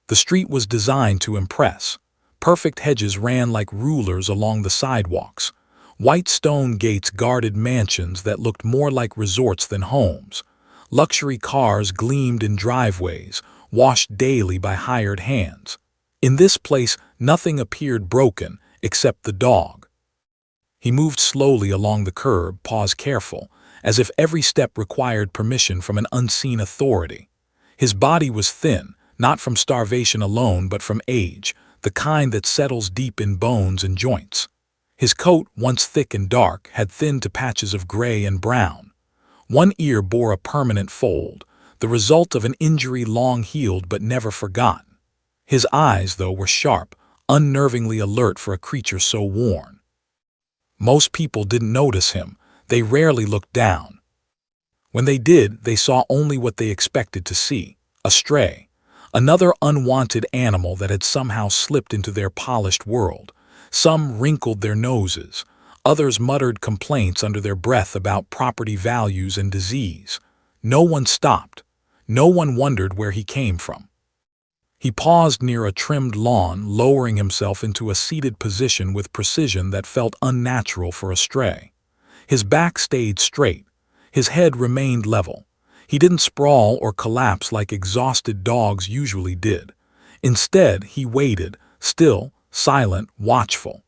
The street was designed to impress. Perfect hedges ran like rulers along the sidewalks. White stone gates guarded mansions that looked more like resorts than homes. Luxury cars gleamed in driveways, washed daily by hired hands. In this place, nothing appeared broken except the dog. He moved slowly along the curb, paws careful, as if every step required permission from an unseen authority. His body was thin, not from starvation alone but from age, the kind that settles deep in bones and joints. His coat, once thick and dark, had thinned to patches of gray and brown. One ear bore a permanent fold, the result of an injury long healed but never forgotten. His eyes, though, were sharp, unnervingly alert for a creature so worn. Most people didn't notice him. They rarely looked down. When they did, they saw only what they expected to see: a stray, another unwanted animal that had somehow slipped into their polished world. Some wrinkled their noses. Others muttered complaints under their breath about property values and disease. No one stopped. No one wondered where he came from. He paused near a trimmed lawn, lowering himself into a seated position with precision that felt unnatural for a stray. His back stayed straight. His head remained level. He didn't sprawl or collapse like exhausted dogs usually did. Instead, he waited, still, silent, watchful.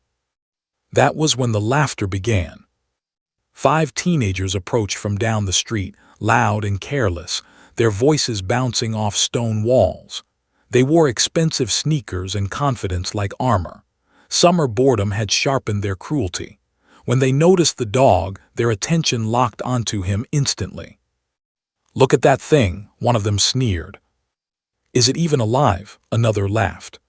That was when the laughter began. 5 teenagers approached from down the street, loud and careless, their voices bouncing off stone walls. They wore expensive sneakers and confidence like armor. Summer boredom had sharpened their cruelty. When they noticed the dog, their attention locked onto him instantly. "Look at that thing," one of them sneered. "Is it even alive?" another laughed.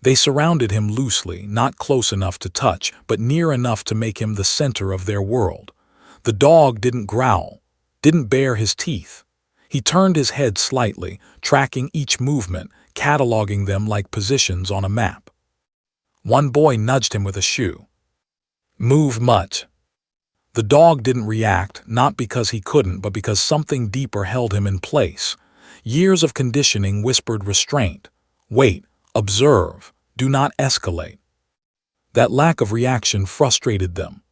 They surrounded him loosely, not close enough to touch, but near enough to make him the center of their world. The dog didn't growl, didn't bare his teeth. He turned his head slightly, tracking each movement, cataloging them like positions on a map. One boy nudged him with a shoe. "Move much." The dog didn't react, not because he couldn't, but because something deeper held him in place. Years of conditioning whispered restraint. Wait, observe, do not escalate. That lack of reaction frustrated them.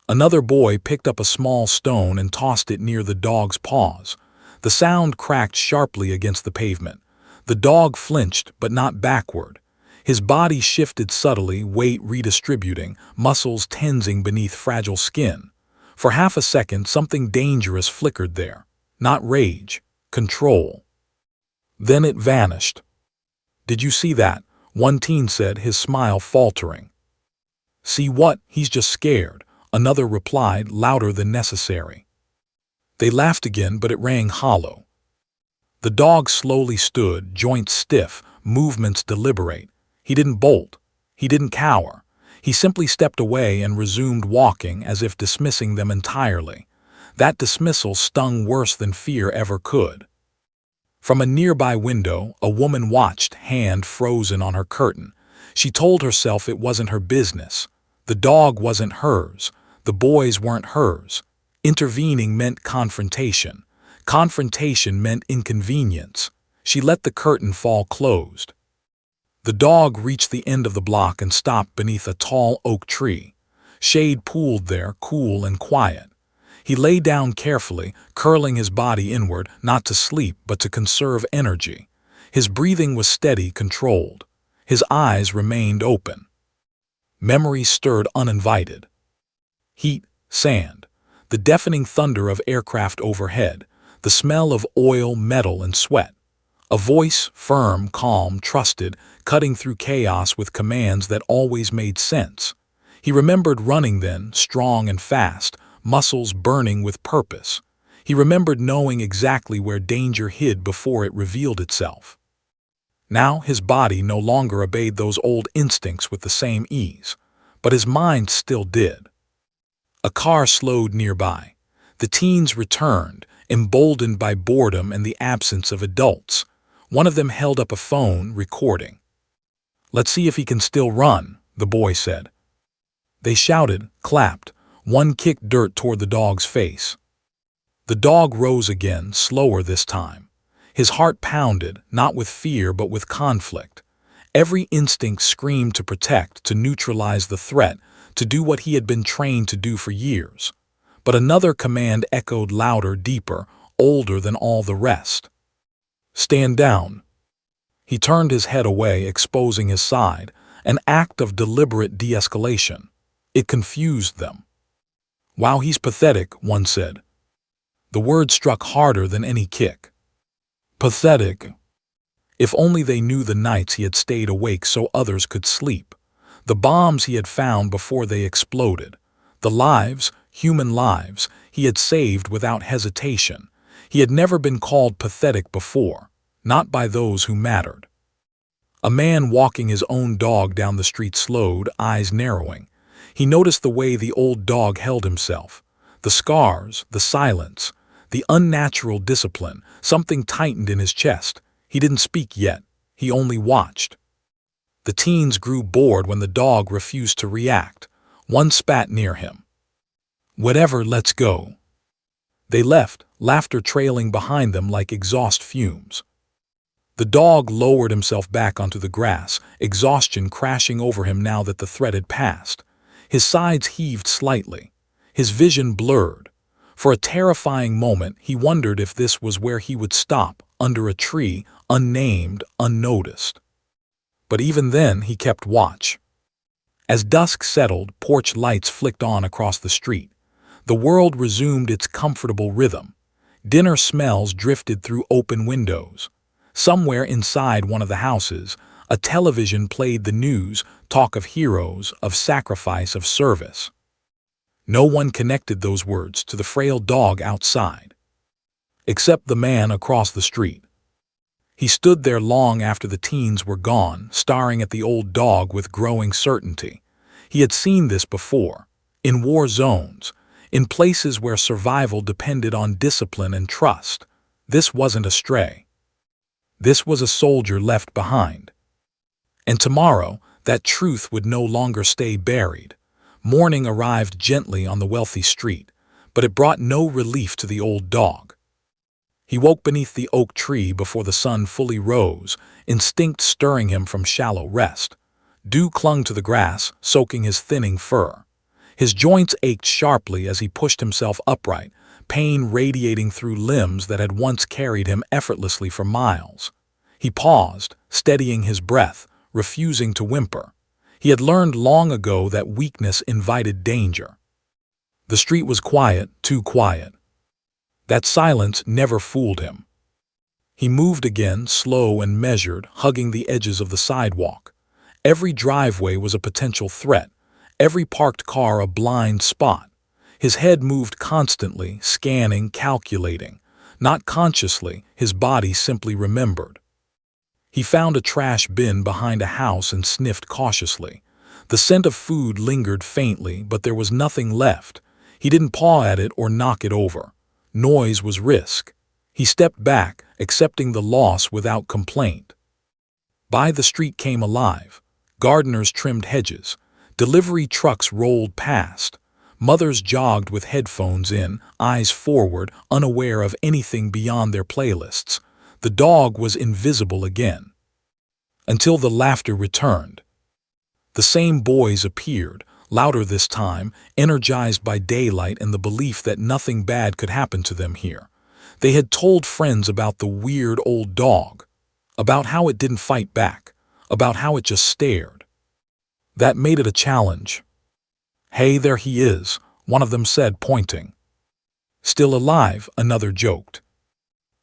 Another boy picked up a small stone and tossed it near the dog's paws. The sound cracked sharply against the pavement. The dog flinched, but not backward. His body shifted subtly, weight redistributing, muscles tensing beneath fragile skin. For half a second, something dangerous flickered there. Not rage, control. Then it vanished. "Did you see that?" one teen said, his smile faltering. "See what? He's just scared," another replied, louder than necessary. They laughed again, but it rang hollow. The dog slowly stood, joints stiff, movements deliberate. He didn't bolt. He didn't cower. He simply stepped away and resumed walking, as if dismissing them entirely. That dismissal stung worse than fear ever could. From a nearby window, a woman watched, hand frozen on her curtain. She told herself it wasn't her business. The dog wasn't hers. The boys weren't hers. Intervening meant confrontation. Confrontation meant inconvenience. She let the curtain fall closed. The dog reached the end of the block and stopped beneath a tall oak tree. Shade pooled there, cool and quiet. He lay down carefully, curling his body inward, not to sleep but to conserve energy. His breathing was steady, controlled. His eyes remained open. Memories stirred uninvited. Heat, sand, the deafening thunder of aircraft overhead, the smell of oil, metal, and sweat. A voice, firm, calm, trusted, cutting through chaos with commands that always made sense. He remembered running then, strong and fast, muscles burning with purpose. He remembered knowing exactly where danger hid before it revealed itself. Now his body no longer obeyed those old instincts with the same ease, but his mind still did. A car slowed nearby. The teens returned, emboldened by boredom and the absence of adults. One of them held up a phone, recording. "Let's see if he can still run," the boy said. They shouted, clapped. One kicked dirt toward the dog's face. The dog rose again, slower this time. His heart pounded, not with fear but with conflict. Every instinct screamed to protect, to neutralize the threat, to do what he had been trained to do for years. But another command echoed louder, deeper, older than all the rest. "Stand down." He turned his head away, exposing his side, an act of deliberate de-escalation. It confused them. "Wow, he's pathetic," one said. The word struck harder than any kick. Pathetic. If only they knew the nights he had stayed awake so others could sleep. The bombs he had found before they exploded. The lives, human lives, he had saved without hesitation. He had never been called pathetic before, not by those who mattered. A man walking his own dog down the street slowed, eyes narrowing. He noticed the way the old dog held himself. The scars, the silence, the unnatural discipline. Something tightened in his chest. He didn't speak yet. He only watched. The teens grew bored when the dog refused to react. One spat near him. "Whatever, let's go." They left, laughter trailing behind them like exhaust fumes. The dog lowered himself back onto the grass, exhaustion crashing over him now that the threat had passed. His sides heaved slightly. His vision blurred. For a terrifying moment, he wondered if this was where he would stop, under a tree, unnamed, unnoticed. But even then, he kept watch. As dusk settled, porch lights flicked on across the street. The world resumed its comfortable rhythm. Dinner smells drifted through open windows. Somewhere inside one of the houses, a television played the news, talk of heroes, of sacrifice, of service. No one connected those words to the frail dog outside. Except the man across the street. He stood there long after the teens were gone, staring at the old dog with growing certainty. He had seen this before, in war zones, in places where survival depended on discipline and trust. This wasn't a stray. This was a soldier left behind. And tomorrow, that truth would no longer stay buried. Morning arrived gently on the wealthy street, but it brought no relief to the old dog. He woke beneath the oak tree before the sun fully rose, instinct stirring him from shallow rest. Dew clung to the grass, soaking his thinning fur. His joints ached sharply as he pushed himself upright, pain radiating through limbs that had once carried him effortlessly for miles. He paused, steadying his breath, refusing to whimper. He had learned long ago that weakness invited danger. The street was quiet, too quiet. That silence never fooled him. He moved again, slow and measured, hugging the edges of the sidewalk. Every driveway was a potential threat, every parked car a blind spot. His head moved constantly, scanning, calculating. Not consciously, his body simply remembered. He found a trash bin behind a house and sniffed cautiously. The scent of food lingered faintly, but there was nothing left. He didn't paw at it or knock it over. Noise was risk. He stepped back, accepting the loss without complaint. By the street came alive. Gardeners trimmed hedges. Delivery trucks rolled past. Mothers jogged with headphones in, eyes forward, unaware of anything beyond their playlists. The dog was invisible again. Until the laughter returned. The same boys appeared, louder this time, energized by daylight and the belief that nothing bad could happen to them here. They had told friends about the weird old dog, about how it didn't fight back, about how it just stared. That made it a challenge. "Hey, there he is," one of them said, pointing. "Still alive," another joked.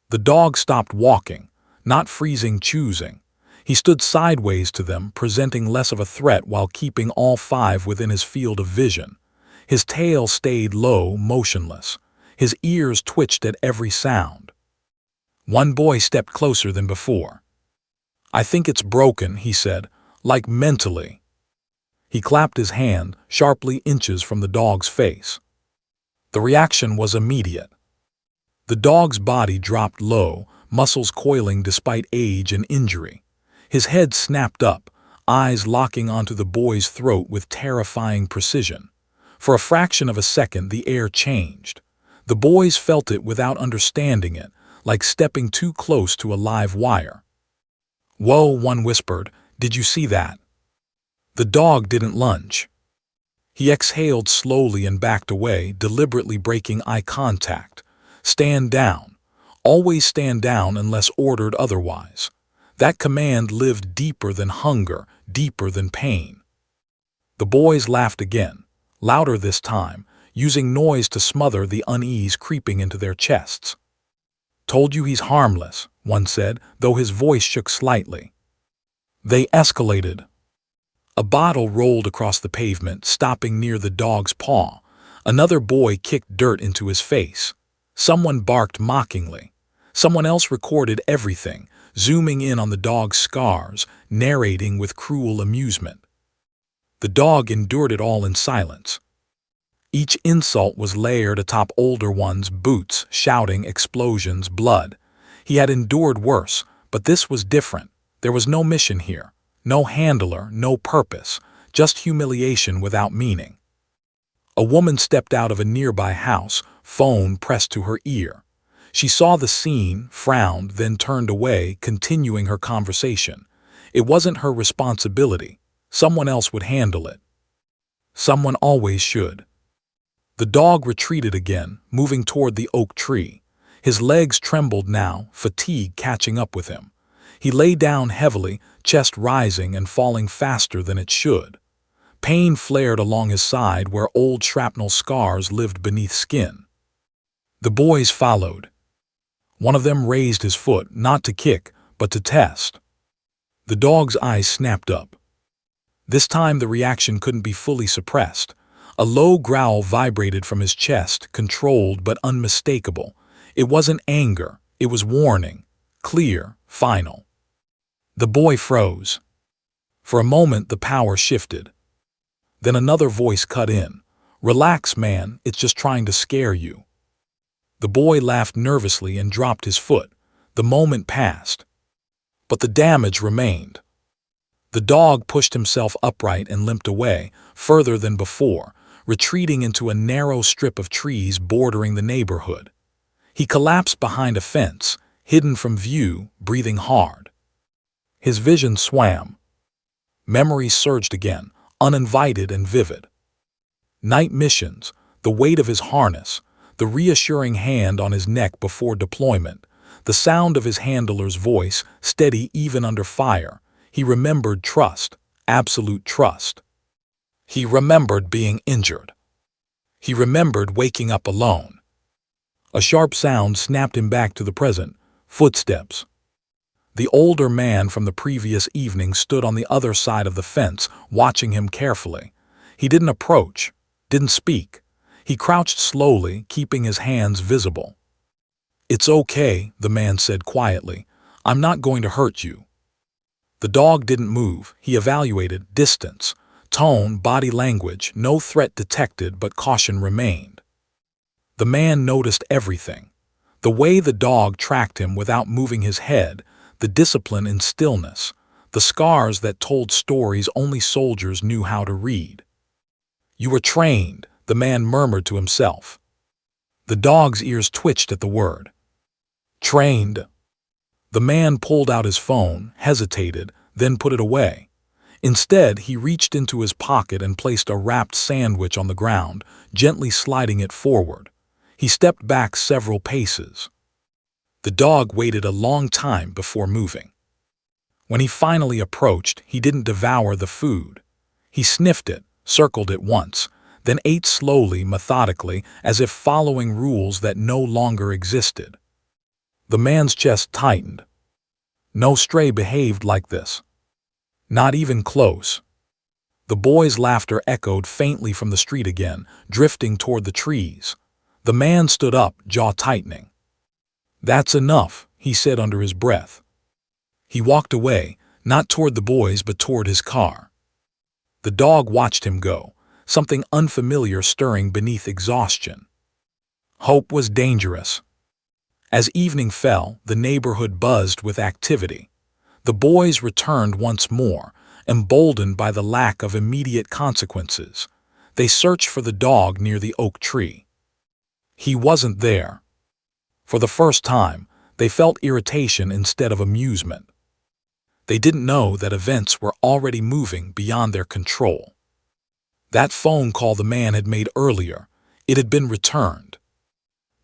The dog stopped walking, not freezing, choosing. He stood sideways to them, presenting less of a threat while keeping all five within his field of vision. His tail stayed low, motionless. His ears twitched at every sound. One boy stepped closer than before. "I think it's broken," he said, "like mentally." He clapped his hand, sharply inches from the dog's face. The reaction was immediate. The dog's body dropped low, muscles coiling despite age and injury. His head snapped up, eyes locking onto the boy's throat with terrifying precision. For a fraction of a second, the air changed. The boys felt it without understanding it, like stepping too close to a live wire. "Whoa," one whispered, "did you see that?" The dog didn't lunge. He exhaled slowly and backed away, deliberately breaking eye contact. "Stand down. Always stand down unless ordered otherwise." That command lived deeper than hunger, deeper than pain. The boys laughed again, louder this time, using noise to smother the unease creeping into their chests. "Told you he's harmless," one said, though his voice shook slightly. They escalated. A bottle rolled across the pavement, stopping near the dog's paw. Another boy kicked dirt into his face. Someone barked mockingly. Someone else recorded everything, zooming in on the dog's scars, narrating with cruel amusement. The dog endured it all in silence. Each insult was layered atop older ones' boots, shouting, explosions, blood. He had endured worse, but this was different. There was no mission here. No handler, no purpose, just humiliation without meaning. A woman stepped out of a nearby house, phone pressed to her ear. She saw the scene, frowned, then turned away, continuing her conversation. It wasn't her responsibility. Someone else would handle it. Someone always should. The dog retreated again, moving toward the oak tree. His legs trembled now, fatigue catching up with him. He lay down heavily, chest rising and falling faster than it should. Pain flared along his side where old shrapnel scars lived beneath skin. The boys followed. One of them raised his foot, not to kick, but to test. The dog's eyes snapped up. This time the reaction couldn't be fully suppressed. A low growl vibrated from his chest, controlled but unmistakable. It wasn't anger, it was warning, clear, final. The boy froze. For a moment the power shifted. Then another voice cut in. "Relax, man, it's just trying to scare you." The boy laughed nervously and dropped his foot. The moment passed. But the damage remained. The dog pushed himself upright and limped away, further than before, retreating into a narrow strip of trees bordering the neighborhood. He collapsed behind a fence, hidden from view, breathing hard. His vision swam. Memories surged again, uninvited and vivid. Night missions, the weight of his harness, the reassuring hand on his neck before deployment, the sound of his handler's voice, steady even under fire. He remembered trust, absolute trust. He remembered being injured. He remembered waking up alone. A sharp sound snapped him back to the present. Footsteps. The older man from the previous evening stood on the other side of the fence, watching him carefully. He didn't approach, didn't speak. He crouched slowly, keeping his hands visible. "It's okay," the man said quietly. "I'm not going to hurt you." The dog didn't move. He evaluated distance, tone, body language. No threat detected, but caution remained. The man noticed everything. The way the dog tracked him without moving his head, the discipline in stillness, the scars that told stories only soldiers knew how to read. "You were trained," the man murmured to himself. The dog's ears twitched at the word. "Trained." The man pulled out his phone, hesitated, then put it away. Instead, he reached into his pocket and placed a wrapped sandwich on the ground, gently sliding it forward. He stepped back several paces. The dog waited a long time before moving. When he finally approached, he didn't devour the food. He sniffed it, circled it once, then ate slowly, methodically, as if following rules that no longer existed. The man's chest tightened. No stray behaved like this. Not even close. The boy's laughter echoed faintly from the street again, drifting toward the trees. The man stood up, jaw tightening. "That's enough," he said under his breath. He walked away, not toward the boys but toward his car. The dog watched him go, something unfamiliar stirring beneath exhaustion. Hope was dangerous. As evening fell, the neighborhood buzzed with activity. The boys returned once more, emboldened by the lack of immediate consequences. They searched for the dog near the oak tree. He wasn't there. For the first time, They felt irritation instead of amusement. They didn't know that events were already moving beyond their control. That phone call the man had made earlier, it had been returned.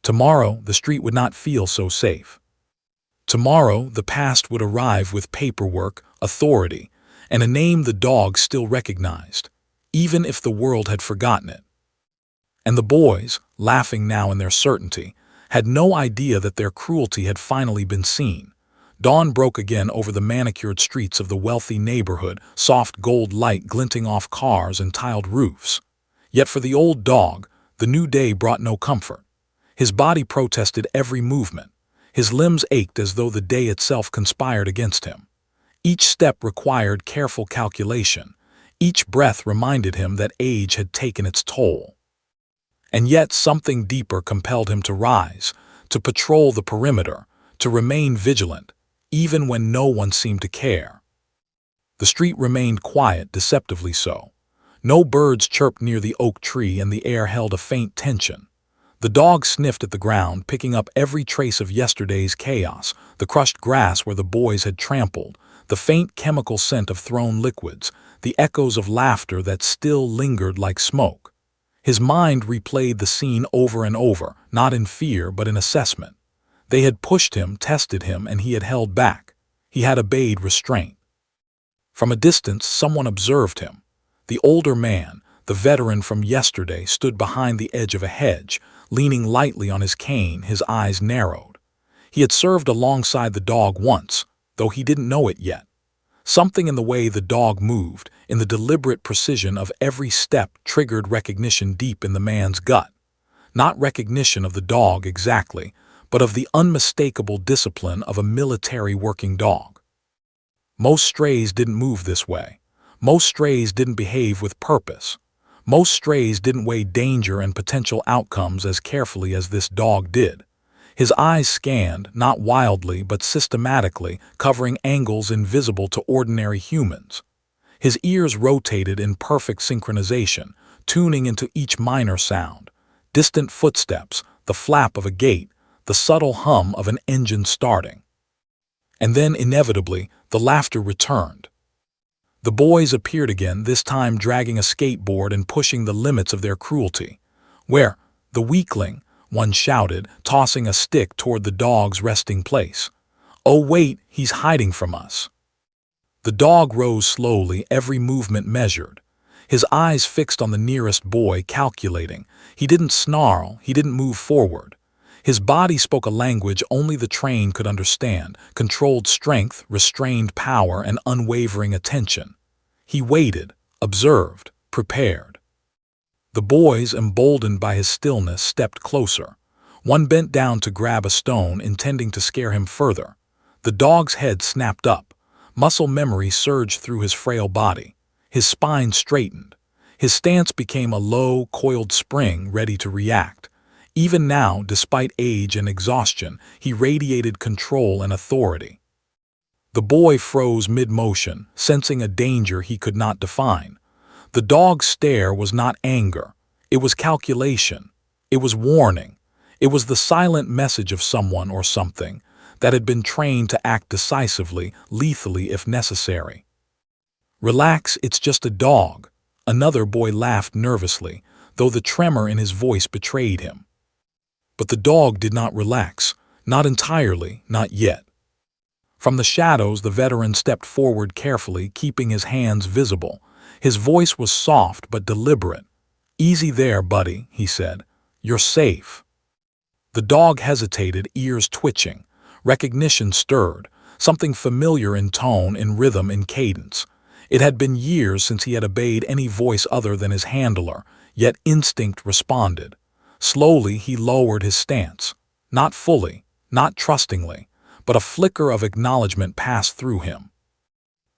Tomorrow, the street would not feel so safe. Tomorrow, the past would arrive with paperwork, authority, and a name the dog still recognized, even if the world had forgotten it. And the boys, laughing now in their certainty, had no idea that their cruelty had finally been seen. Dawn broke again over the manicured streets of the wealthy neighborhood, soft gold light glinting off cars and tiled roofs. Yet for the old dog, the new day brought no comfort. His body protested every movement. His limbs ached as though the day itself conspired against him. Each step required careful calculation. Each breath reminded him that age had taken its toll. And yet something deeper compelled him to rise, to patrol the perimeter, to remain vigilant, even when no one seemed to care. The street remained quiet, deceptively so. No birds chirped near the oak tree, and the air held a faint tension. The dog sniffed at the ground, picking up every trace of yesterday's chaos, the crushed grass where the boys had trampled, the faint chemical scent of thrown liquids, the echoes of laughter that still lingered like smoke. His mind replayed the scene over and over, not in fear but in assessment. They had pushed him, tested him, and he had held back. He had obeyed restraint. From a distance, someone observed him. The older man, the veteran from yesterday, stood behind the edge of a hedge, leaning lightly on his cane, his eyes narrowed. He had served alongside the dog once, though he didn't know it yet. Something in the way the dog moved, in the deliberate precision of every step, triggered recognition deep in the man's gut. Not recognition of the dog exactly, but of the unmistakable discipline of a military working dog. Most strays didn't move this way. Most strays didn't behave with purpose. Most strays didn't weigh danger and potential outcomes as carefully as this dog did. His eyes scanned, not wildly but systematically, covering angles invisible to ordinary humans. His ears rotated in perfect synchronization, tuning into each minor sound. Distant footsteps, the flap of a gate, the subtle hum of an engine starting. And then, inevitably, the laughter returned. The boys appeared again, this time dragging a skateboard and pushing the limits of their cruelty. "Where? The weakling," one shouted, tossing a stick toward the dog's resting place. "Oh wait, he's hiding from us." The dog rose slowly, every movement measured. His eyes fixed on the nearest boy, calculating. He didn't snarl, he didn't move forward. His body spoke a language only the trained could understand, controlled strength, restrained power, and unwavering attention. He waited, observed, prepared. The boys, emboldened by his stillness, stepped closer. One bent down to grab a stone, intending to scare him further. The dog's head snapped up. Muscle memory surged through his frail body. His spine straightened. His stance became a low, coiled spring, ready to react. Even now, despite age and exhaustion, he radiated control and authority. The boy froze mid-motion, sensing a danger he could not define. The dog's stare was not anger. It was calculation. It was warning. It was the silent message of someone or something that had been trained to act decisively, lethally if necessary. "Relax, it's just a dog." Another boy laughed nervously, though the tremor in his voice betrayed him. But the dog did not relax, not entirely, not yet. From the shadows, the veteran stepped forward carefully, keeping his hands visible. His voice was soft but deliberate. "Easy there, buddy," he said. "You're safe." The dog hesitated, ears twitching. Recognition stirred, something familiar in tone, in rhythm, in cadence. It had been years since he had obeyed any voice other than his handler, yet instinct responded. Slowly he lowered his stance. Not fully, not trustingly, but a flicker of acknowledgement passed through him.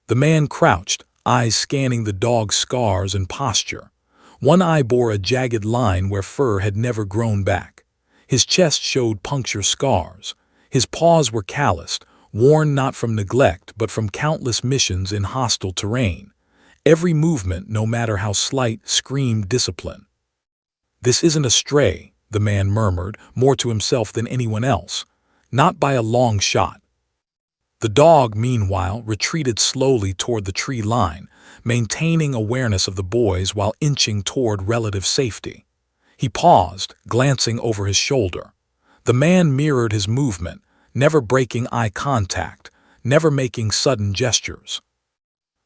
The man crouched, eyes scanning the dog's scars and posture. One eye bore a jagged line where fur had never grown back. His chest showed puncture scars. His paws were calloused, worn not from neglect but from countless missions in hostile terrain. Every movement, no matter how slight, screamed discipline. "This isn't a stray," the man murmured, more to himself than anyone else. Not by a long shot. The dog, meanwhile, retreated slowly toward the tree line, maintaining awareness of the boys while inching toward relative safety. He paused, glancing over his shoulder. The man mirrored his movement, never breaking eye contact, never making sudden gestures.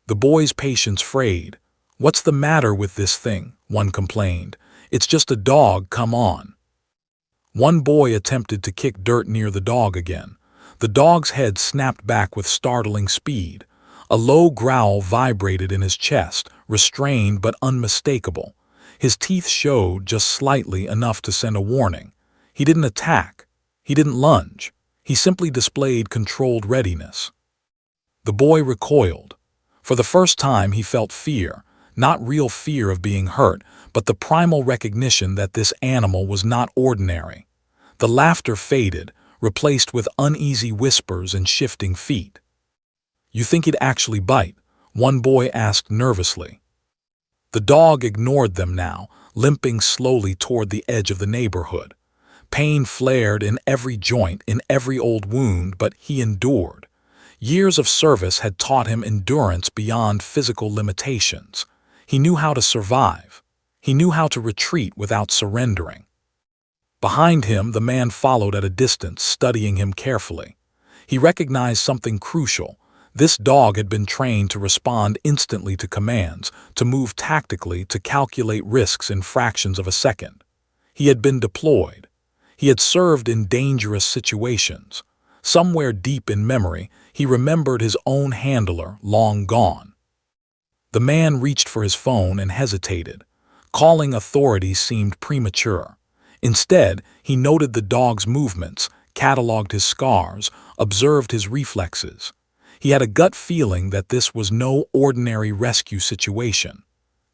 The boys' patience frayed. "What's the matter with this thing?" one complained. "It's just a dog, come on." One boy attempted to kick dirt near the dog again. The dog's head snapped back with startling speed. A low growl vibrated in his chest, restrained but unmistakable. His teeth showed just slightly, enough to send a warning. He didn't attack. He didn't lunge. He simply displayed controlled readiness. The boy recoiled. For the first time he felt fear, not real fear of being hurt, but the primal recognition that this animal was not ordinary. The laughter faded, replaced with uneasy whispers and shifting feet. "You think he'd actually bite?" one boy asked nervously. The dog ignored them now, limping slowly toward the edge of the neighborhood. Pain flared in every joint, in every old wound, but he endured. Years of service had taught him endurance beyond physical limitations. He knew how to survive. He knew how to retreat without surrendering. Behind him, the man followed at a distance, studying him carefully. He recognized something crucial. This dog had been trained to respond instantly to commands, to move tactically, to calculate risks in fractions of a second. He had been deployed. He had served in dangerous situations. Somewhere deep in memory, he remembered his own handler, long gone. The man reached for his phone and hesitated. Calling authorities seemed premature. Instead, he noted the dog's movements, cataloged his scars, observed his reflexes. He had a gut feeling that this was no ordinary rescue situation.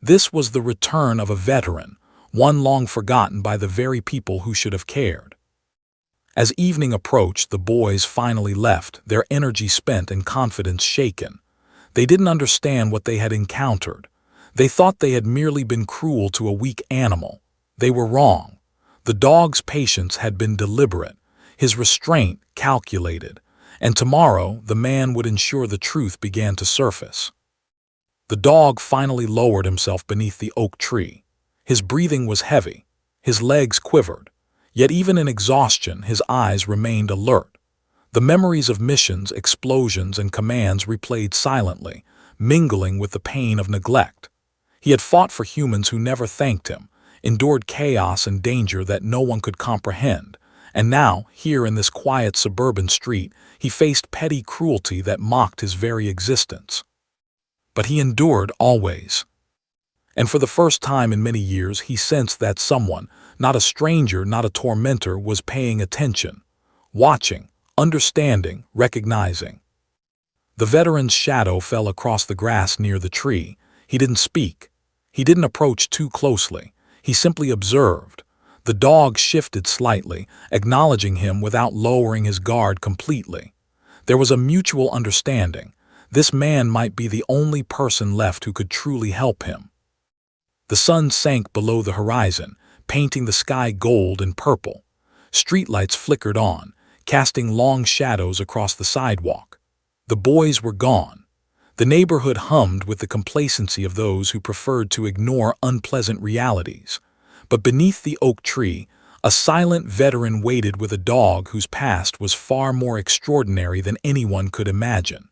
This was the return of a veteran, one long forgotten by the very people who should have cared. As evening approached, the boys finally left, their energy spent and confidence shaken. They didn't understand what they had encountered. They thought they had merely been cruel to a weak animal. They were wrong. The dog's patience had been deliberate, his restraint calculated, and tomorrow the man would ensure the truth began to surface. The dog finally lowered himself beneath the oak tree. His breathing was heavy. His legs quivered. Yet even in exhaustion, his eyes remained alert. The memories of missions, explosions, and commands replayed silently, mingling with the pain of neglect. He had fought for humans who never thanked him, endured chaos and danger that no one could comprehend, and now, here in this quiet suburban street, he faced petty cruelty that mocked his very existence. But he endured always. And for the first time in many years, he sensed that someone, not a stranger, not a tormentor, was paying attention, watching, understanding, recognizing. The veteran's shadow fell across the grass near the tree. He didn't speak. He didn't approach too closely. He simply observed. The dog shifted slightly, acknowledging him without lowering his guard completely. There was a mutual understanding. This man might be the only person left who could truly help him. The sun sank below the horizon, painting the sky gold and purple. Streetlights flickered on, casting long shadows across the sidewalk. The boys were gone. The neighborhood hummed with the complacency of those who preferred to ignore unpleasant realities. But beneath the oak tree, a silent veteran waited with a dog whose past was far more extraordinary than anyone could imagine.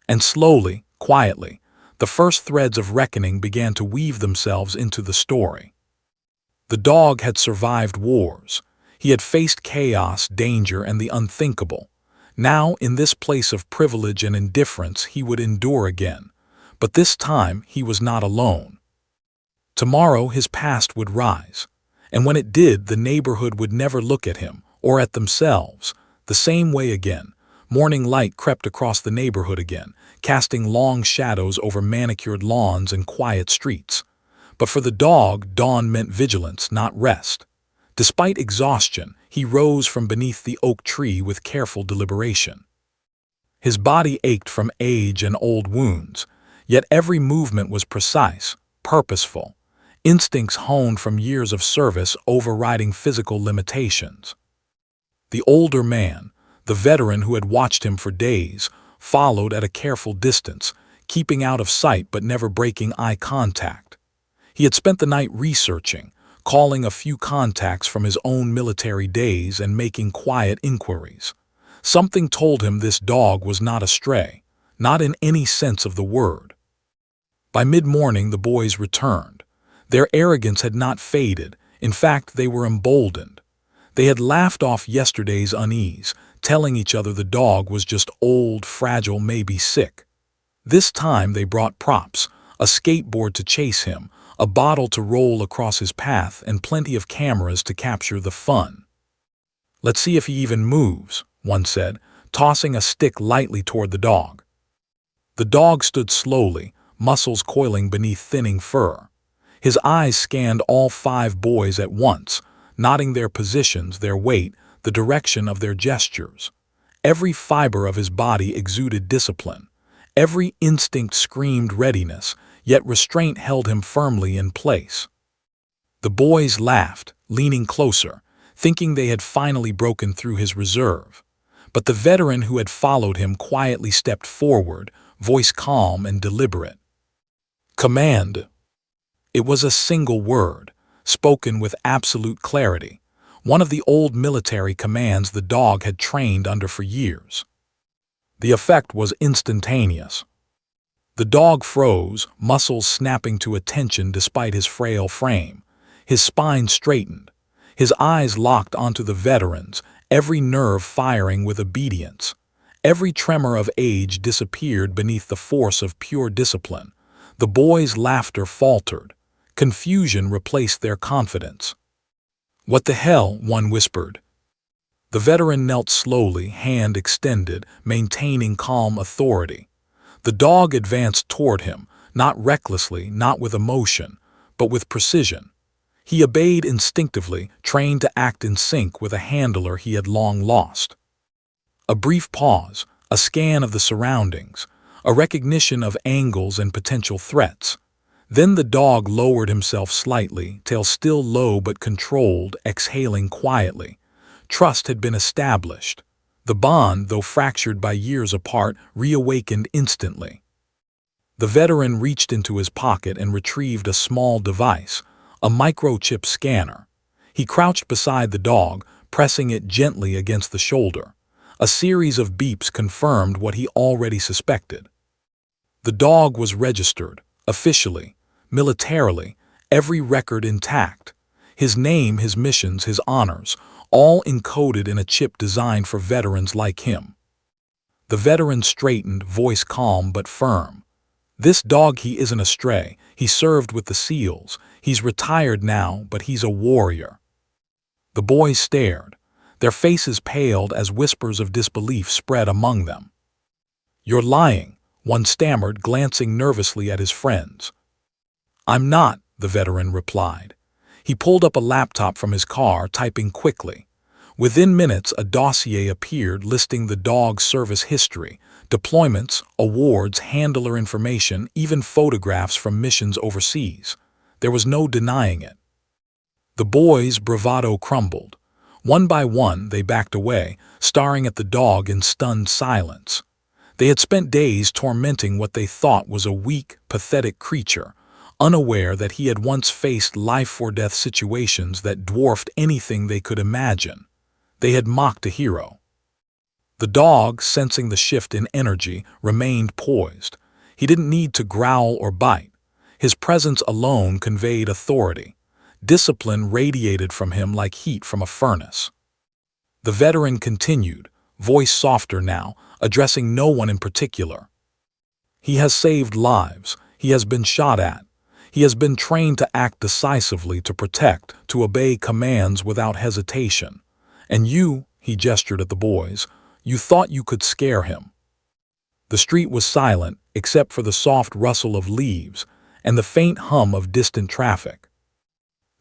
And slowly, quietly, the first threads of reckoning began to weave themselves into the story. The dog had survived wars. He had faced chaos, danger, and the unthinkable. Now, in this place of privilege and indifference, he would endure again. But this time, he was not alone. Tomorrow, his past would rise. And when it did, the neighborhood would never look at him, or at themselves, the same way again. Morning light crept across the neighborhood again, casting long shadows over manicured lawns and quiet streets. But for the dog, dawn meant vigilance, not rest. Despite exhaustion, he rose from beneath the oak tree with careful deliberation. His body ached from age and old wounds, yet every movement was precise, purposeful, instincts honed from years of service overriding physical limitations. The older man, the veteran who had watched him for days, followed at a careful distance, keeping out of sight but never breaking eye contact. He had spent the night researching, calling a few contacts from his own military days and making quiet inquiries. Something told him this dog was not a stray, not in any sense of the word. By mid-morning the boys returned. Their arrogance had not faded. In fact, they were emboldened. They had laughed off yesterday's unease, telling each other the dog was just old, fragile, maybe sick. This time they brought props, a skateboard to chase him, a bottle to roll across his path, and plenty of cameras to capture the fun. "Let's see if he even moves," one said, tossing a stick lightly toward the dog. The dog stood slowly, muscles coiling beneath thinning fur. His eyes scanned all 5 boys at once, noting their positions, their weight, the direction of their gestures. Every fiber of his body exuded discipline. Every instinct screamed readiness, yet restraint held him firmly in place. The boys laughed, leaning closer, thinking they had finally broken through his reserve. But the veteran who had followed him quietly stepped forward, voice calm and deliberate. "Command." It was a single word, spoken with absolute clarity, one of the old military commands the dog had trained under for years. The effect was instantaneous. The dog froze, muscles snapping to attention despite his frail frame. His spine straightened. His eyes locked onto the veterans, every nerve firing with obedience. Every tremor of age disappeared beneath the force of pure discipline. The boys' laughter faltered. Confusion replaced their confidence. "What the hell?" one whispered. The veteran knelt slowly, hand extended, maintaining calm authority. The dog advanced toward him, not recklessly, not with emotion, but with precision. He obeyed instinctively, trained to act in sync with a handler he had long lost. A brief pause, a scan of the surroundings, a recognition of angles and potential threats. Then the dog lowered himself slightly, tail still low but controlled, exhaling quietly. Trust had been established. The bond, though fractured by years apart, reawakened instantly. The veteran reached into his pocket and retrieved a small device, a microchip scanner. He crouched beside the dog, pressing it gently against the shoulder. A series of beeps confirmed what he already suspected. The dog was registered, officially, militarily, every record intact. His name, his missions, his honors, all encoded in a chip designed for veterans like him. The veteran straightened, voice calm but firm. "This dog, he isn't a stray. He served with the SEALs. He's retired now, but he's a warrior." The boys stared. Their faces paled as whispers of disbelief spread among them. "You're lying," one stammered, glancing nervously at his friends. "I'm not," the veteran replied. He pulled up a laptop from his car, typing quickly. Within minutes, a dossier appeared listing the dog's service history, deployments, awards, handler information, even photographs from missions overseas. There was no denying it. The boys' bravado crumbled. One by one, they backed away, staring at the dog in stunned silence. They had spent days tormenting what they thought was a weak, pathetic creature, unaware that he had once faced life-or-death situations that dwarfed anything they could imagine. They had mocked a hero. The dog, sensing the shift in energy, remained poised. He didn't need to growl or bite. His presence alone conveyed authority. Discipline radiated from him like heat from a furnace. The veteran continued, voice softer now, addressing no one in particular. "He has saved lives. He has been shot at. He has been trained to act decisively, to protect, to obey commands without hesitation. And you," he gestured at the boys, "you thought you could scare him." The street was silent, except for the soft rustle of leaves and the faint hum of distant traffic.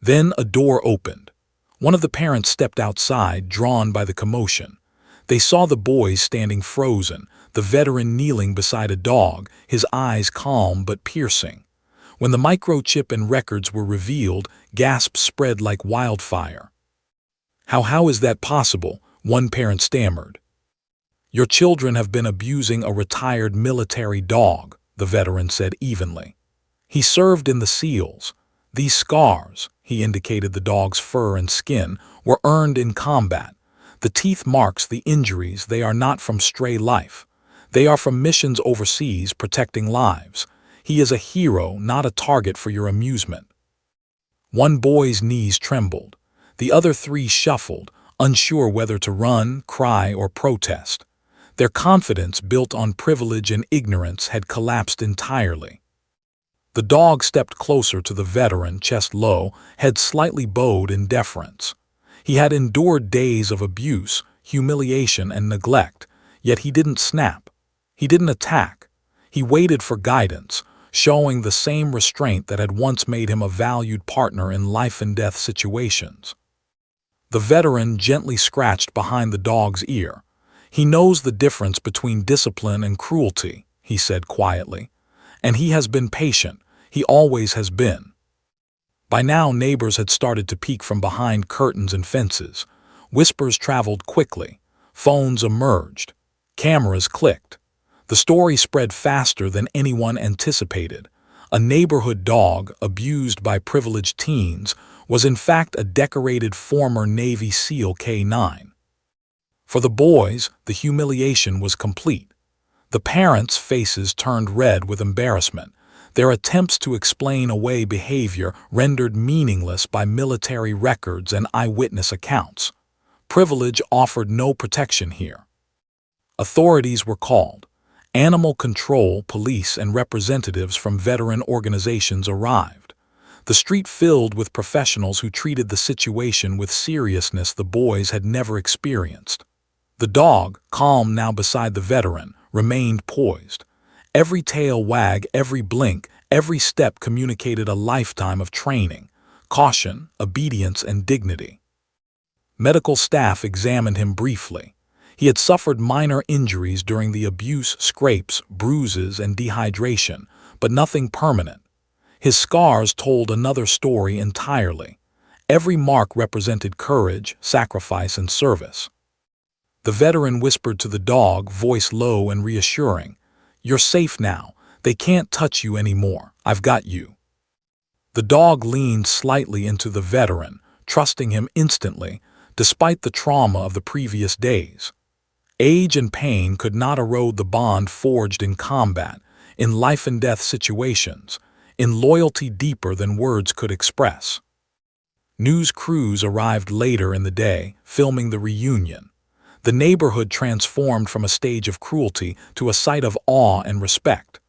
Then a door opened. One of the parents stepped outside, drawn by the commotion. They saw the boys standing frozen, the veteran kneeling beside a dog, his eyes calm but piercing. When the microchip and records were revealed, gasps spread like wildfire. How is that possible?" One parent stammered. "Your children have been abusing a retired military dog," the veteran said evenly. "He served in the SEALs. These scars," he indicated the dog's fur and skin, "were earned in combat. The teeth marks, the injuries, they are not from stray life. They are from missions overseas protecting lives. He is a hero, not a target for your amusement." One boy's knees trembled. The other three shuffled, unsure whether to run, cry, or protest. Their confidence, built on privilege and ignorance, had collapsed entirely. The dog stepped closer to the veteran, chest low, head slightly bowed in deference. He had endured days of abuse, humiliation, and neglect, yet he didn't snap. He didn't attack. He waited for guidance, showing the same restraint that had once made him a valued partner in life-and-death situations. The veteran gently scratched behind the dog's ear. "He knows the difference between discipline and cruelty," he said quietly. "And he has been patient. He always has been." By now, neighbors had started to peek from behind curtains and fences. Whispers traveled quickly. Phones emerged. Cameras clicked. The story spread faster than anyone anticipated. A neighborhood dog, abused by privileged teens, was in fact a decorated former Navy SEAL K-9. For the boys, the humiliation was complete. The parents' faces turned red with embarrassment, their attempts to explain away behavior rendered meaningless by military records and eyewitness accounts. Privilege offered no protection here. Authorities were called. Animal control, police, and representatives from veteran organizations arrived. The street filled with professionals who treated the situation with seriousness the boys had never experienced. The dog, calm now beside the veteran, remained poised. Every tail wag, every blink, every step communicated a lifetime of training, caution, obedience, and dignity. Medical staff examined him briefly. He had suffered minor injuries during the abuse, scrapes, bruises, and dehydration, but nothing permanent. His scars told another story entirely. Every mark represented courage, sacrifice, and service. The veteran whispered to the dog, voice low and reassuring, "You're safe now. They can't touch you anymore. I've got you." The dog leaned slightly into the veteran, trusting him instantly, despite the trauma of the previous days. Age and pain could not erode the bond forged in combat, in life-and-death situations, in loyalty deeper than words could express. News crews arrived later in the day, filming the reunion. The neighborhood transformed from a stage of cruelty to a site of awe and respect.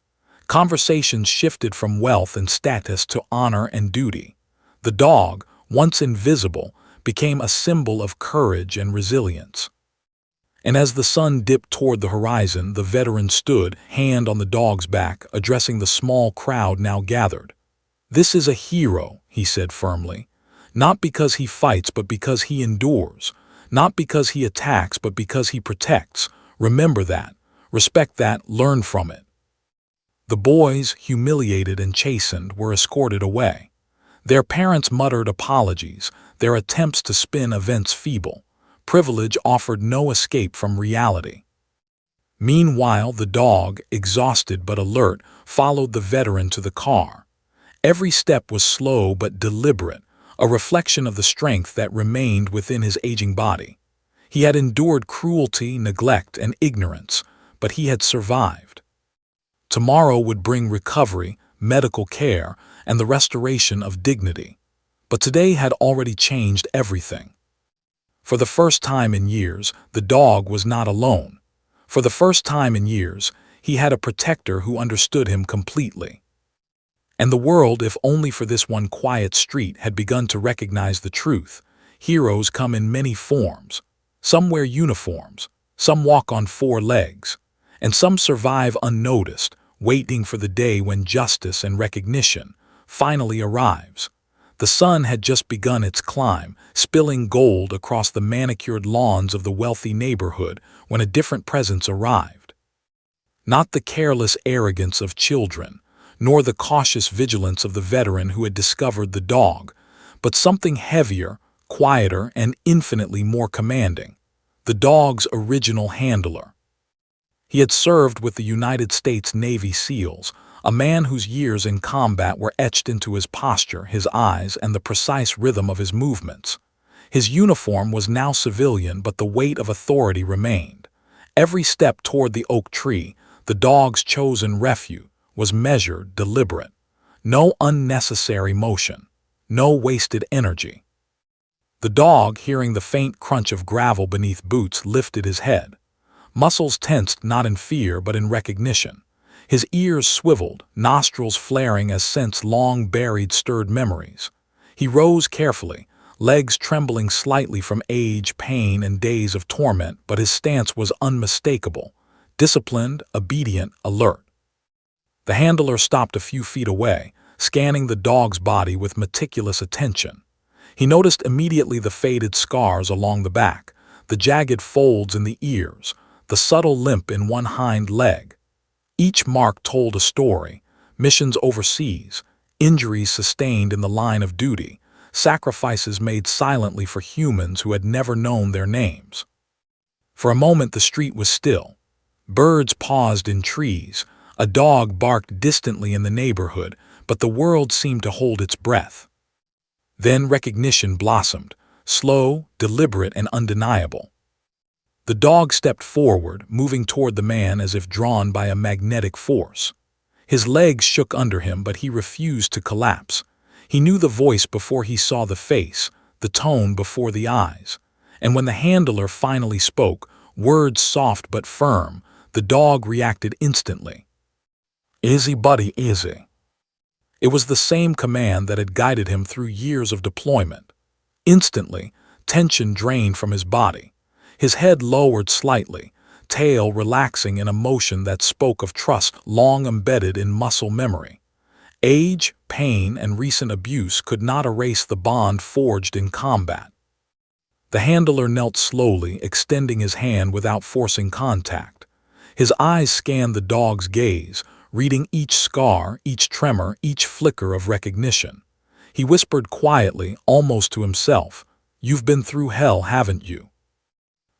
Conversations shifted from wealth and status to honor and duty. The dog, once invisible, became a symbol of courage and resilience. And as the sun dipped toward the horizon, the veteran stood, hand on the dog's back, addressing the small crowd now gathered. "This is a hero," he said firmly. "Not because he fights, but because he endures. Not because he attacks, but because he protects. Remember that. Respect that. Learn from it." The boys, humiliated and chastened, were escorted away. Their parents muttered apologies, their attempts to spin events feeble. Privilege offered no escape from reality. Meanwhile, the dog, exhausted but alert, followed the veteran to the car. Every step was slow but deliberate, a reflection of the strength that remained within his aging body. He had endured cruelty, neglect, and ignorance, but he had survived. Tomorrow would bring recovery, medical care, and the restoration of dignity. But today had already changed everything. For the first time in years, the dog was not alone. For the first time in years, he had a protector who understood him completely. And the world, if only for this one quiet street, had begun to recognize the truth. Heroes come in many forms. Some wear uniforms, some walk on four legs, and some survive unnoticed, waiting for the day when justice and recognition finally arrives. The sun had just begun its climb, spilling gold across the manicured lawns of the wealthy neighborhood when a different presence arrived. Not the careless arrogance of children, nor the cautious vigilance of the veteran who had discovered the dog, but something heavier, quieter, and infinitely more commanding. the dog's original handler. He had served with the United States Navy SEALs, a man whose years in combat were etched into his posture, his eyes, and the precise rhythm of his movements. His uniform was now civilian, but the weight of authority remained. Every step toward the oak tree, the dog's chosen refuge, was measured, deliberate. No unnecessary motion, no wasted energy. The dog, hearing the faint crunch of gravel beneath boots, lifted his head. Muscles tensed not in fear but in recognition. His ears swiveled, nostrils flaring as scents long buried stirred memories. He rose carefully, legs trembling slightly from age, pain, and days of torment, but his stance was unmistakable. Disciplined, obedient, alert. The handler stopped a few feet away, scanning the dog's body with meticulous attention. He noticed immediately the faded scars along the back, the jagged folds in the ears, the subtle limp in one hind leg. Each mark told a story: missions overseas, injuries sustained in the line of duty, sacrifices made silently for humans who had never known their names. For a moment the street was still. Birds paused in trees, a dog barked distantly in the neighborhood, but the world seemed to hold its breath. Then recognition blossomed, slow, deliberate, and undeniable. The dog stepped forward, moving toward the man as if drawn by a magnetic force. His legs shook under him, but he refused to collapse. He knew the voice before he saw the face, the tone before the eyes. And when the handler finally spoke, words soft but firm, the dog reacted instantly. "Easy, buddy, easy." It was the same command that had guided him through years of deployment. Instantly, tension drained from his body. His head lowered slightly, tail relaxing in a motion that spoke of trust long embedded in muscle memory. Age, pain, and recent abuse could not erase the bond forged in combat. The handler knelt slowly, extending his hand without forcing contact. His eyes scanned the dog's gaze, reading each scar, each tremor, each flicker of recognition. He whispered quietly, almost to himself, "You've been through hell, haven't you?"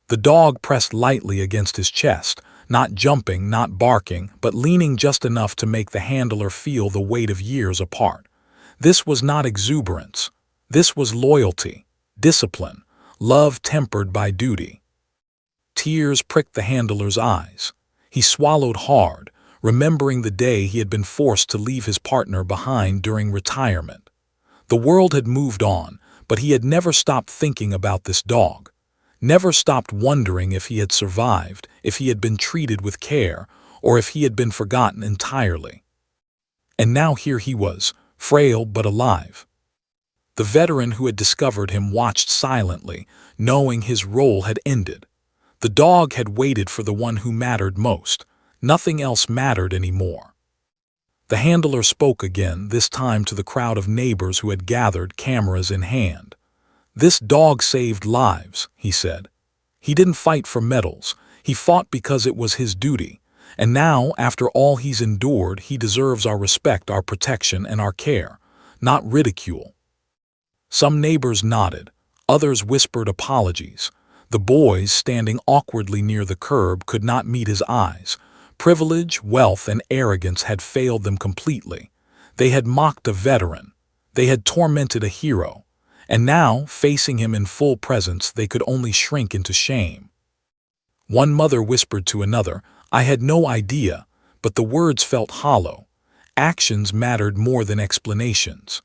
The dog pressed lightly against his chest, not jumping, not barking, but leaning just enough to make the handler feel the weight of years apart. This was not exuberance. This was loyalty, discipline, love tempered by duty. Tears pricked the handler's eyes. He swallowed hard, remembering the day he had been forced to leave his partner behind during retirement. The world had moved on, but he had never stopped thinking about this dog. Never stopped wondering if he had survived, if he had been treated with care, or if he had been forgotten entirely. And now here he was, frail but alive. The veteran who had discovered him watched silently, knowing his role had ended. The dog had waited for the one who mattered most. Nothing else mattered anymore. The handler spoke again, this time to the crowd of neighbors who had gathered, cameras in hand. "This dog saved lives," he said. "He didn't fight for medals. He fought because it was his duty. And now, after all he's endured, he deserves our respect, our protection, and our care, not ridicule." Some neighbors nodded. Others whispered apologies. The boys, standing awkwardly near the curb, could not meet his eyes. Privilege, wealth, and arrogance had failed them completely. They had mocked a veteran. They had tormented a hero. And now, facing him in full presence, they could only shrink into shame. One mother whispered to another, "I had no idea," but the words felt hollow. Actions mattered more than explanations.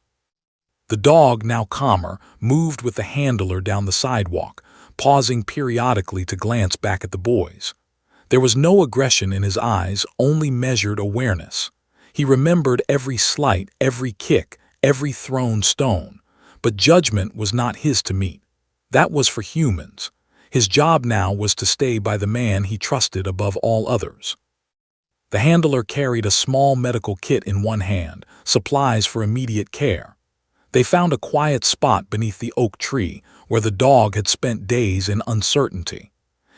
The dog, now calmer, moved with the handler down the sidewalk, pausing periodically to glance back at the boys. There was no aggression in his eyes, only measured awareness. He remembered every slight, every kick, every thrown stone. But judgment was not his to meet. That was for humans. His job now was to stay by the man he trusted above all others. The handler carried a small medical kit in one hand, supplies for immediate care. They found a quiet spot beneath the oak tree where the dog had spent days in uncertainty.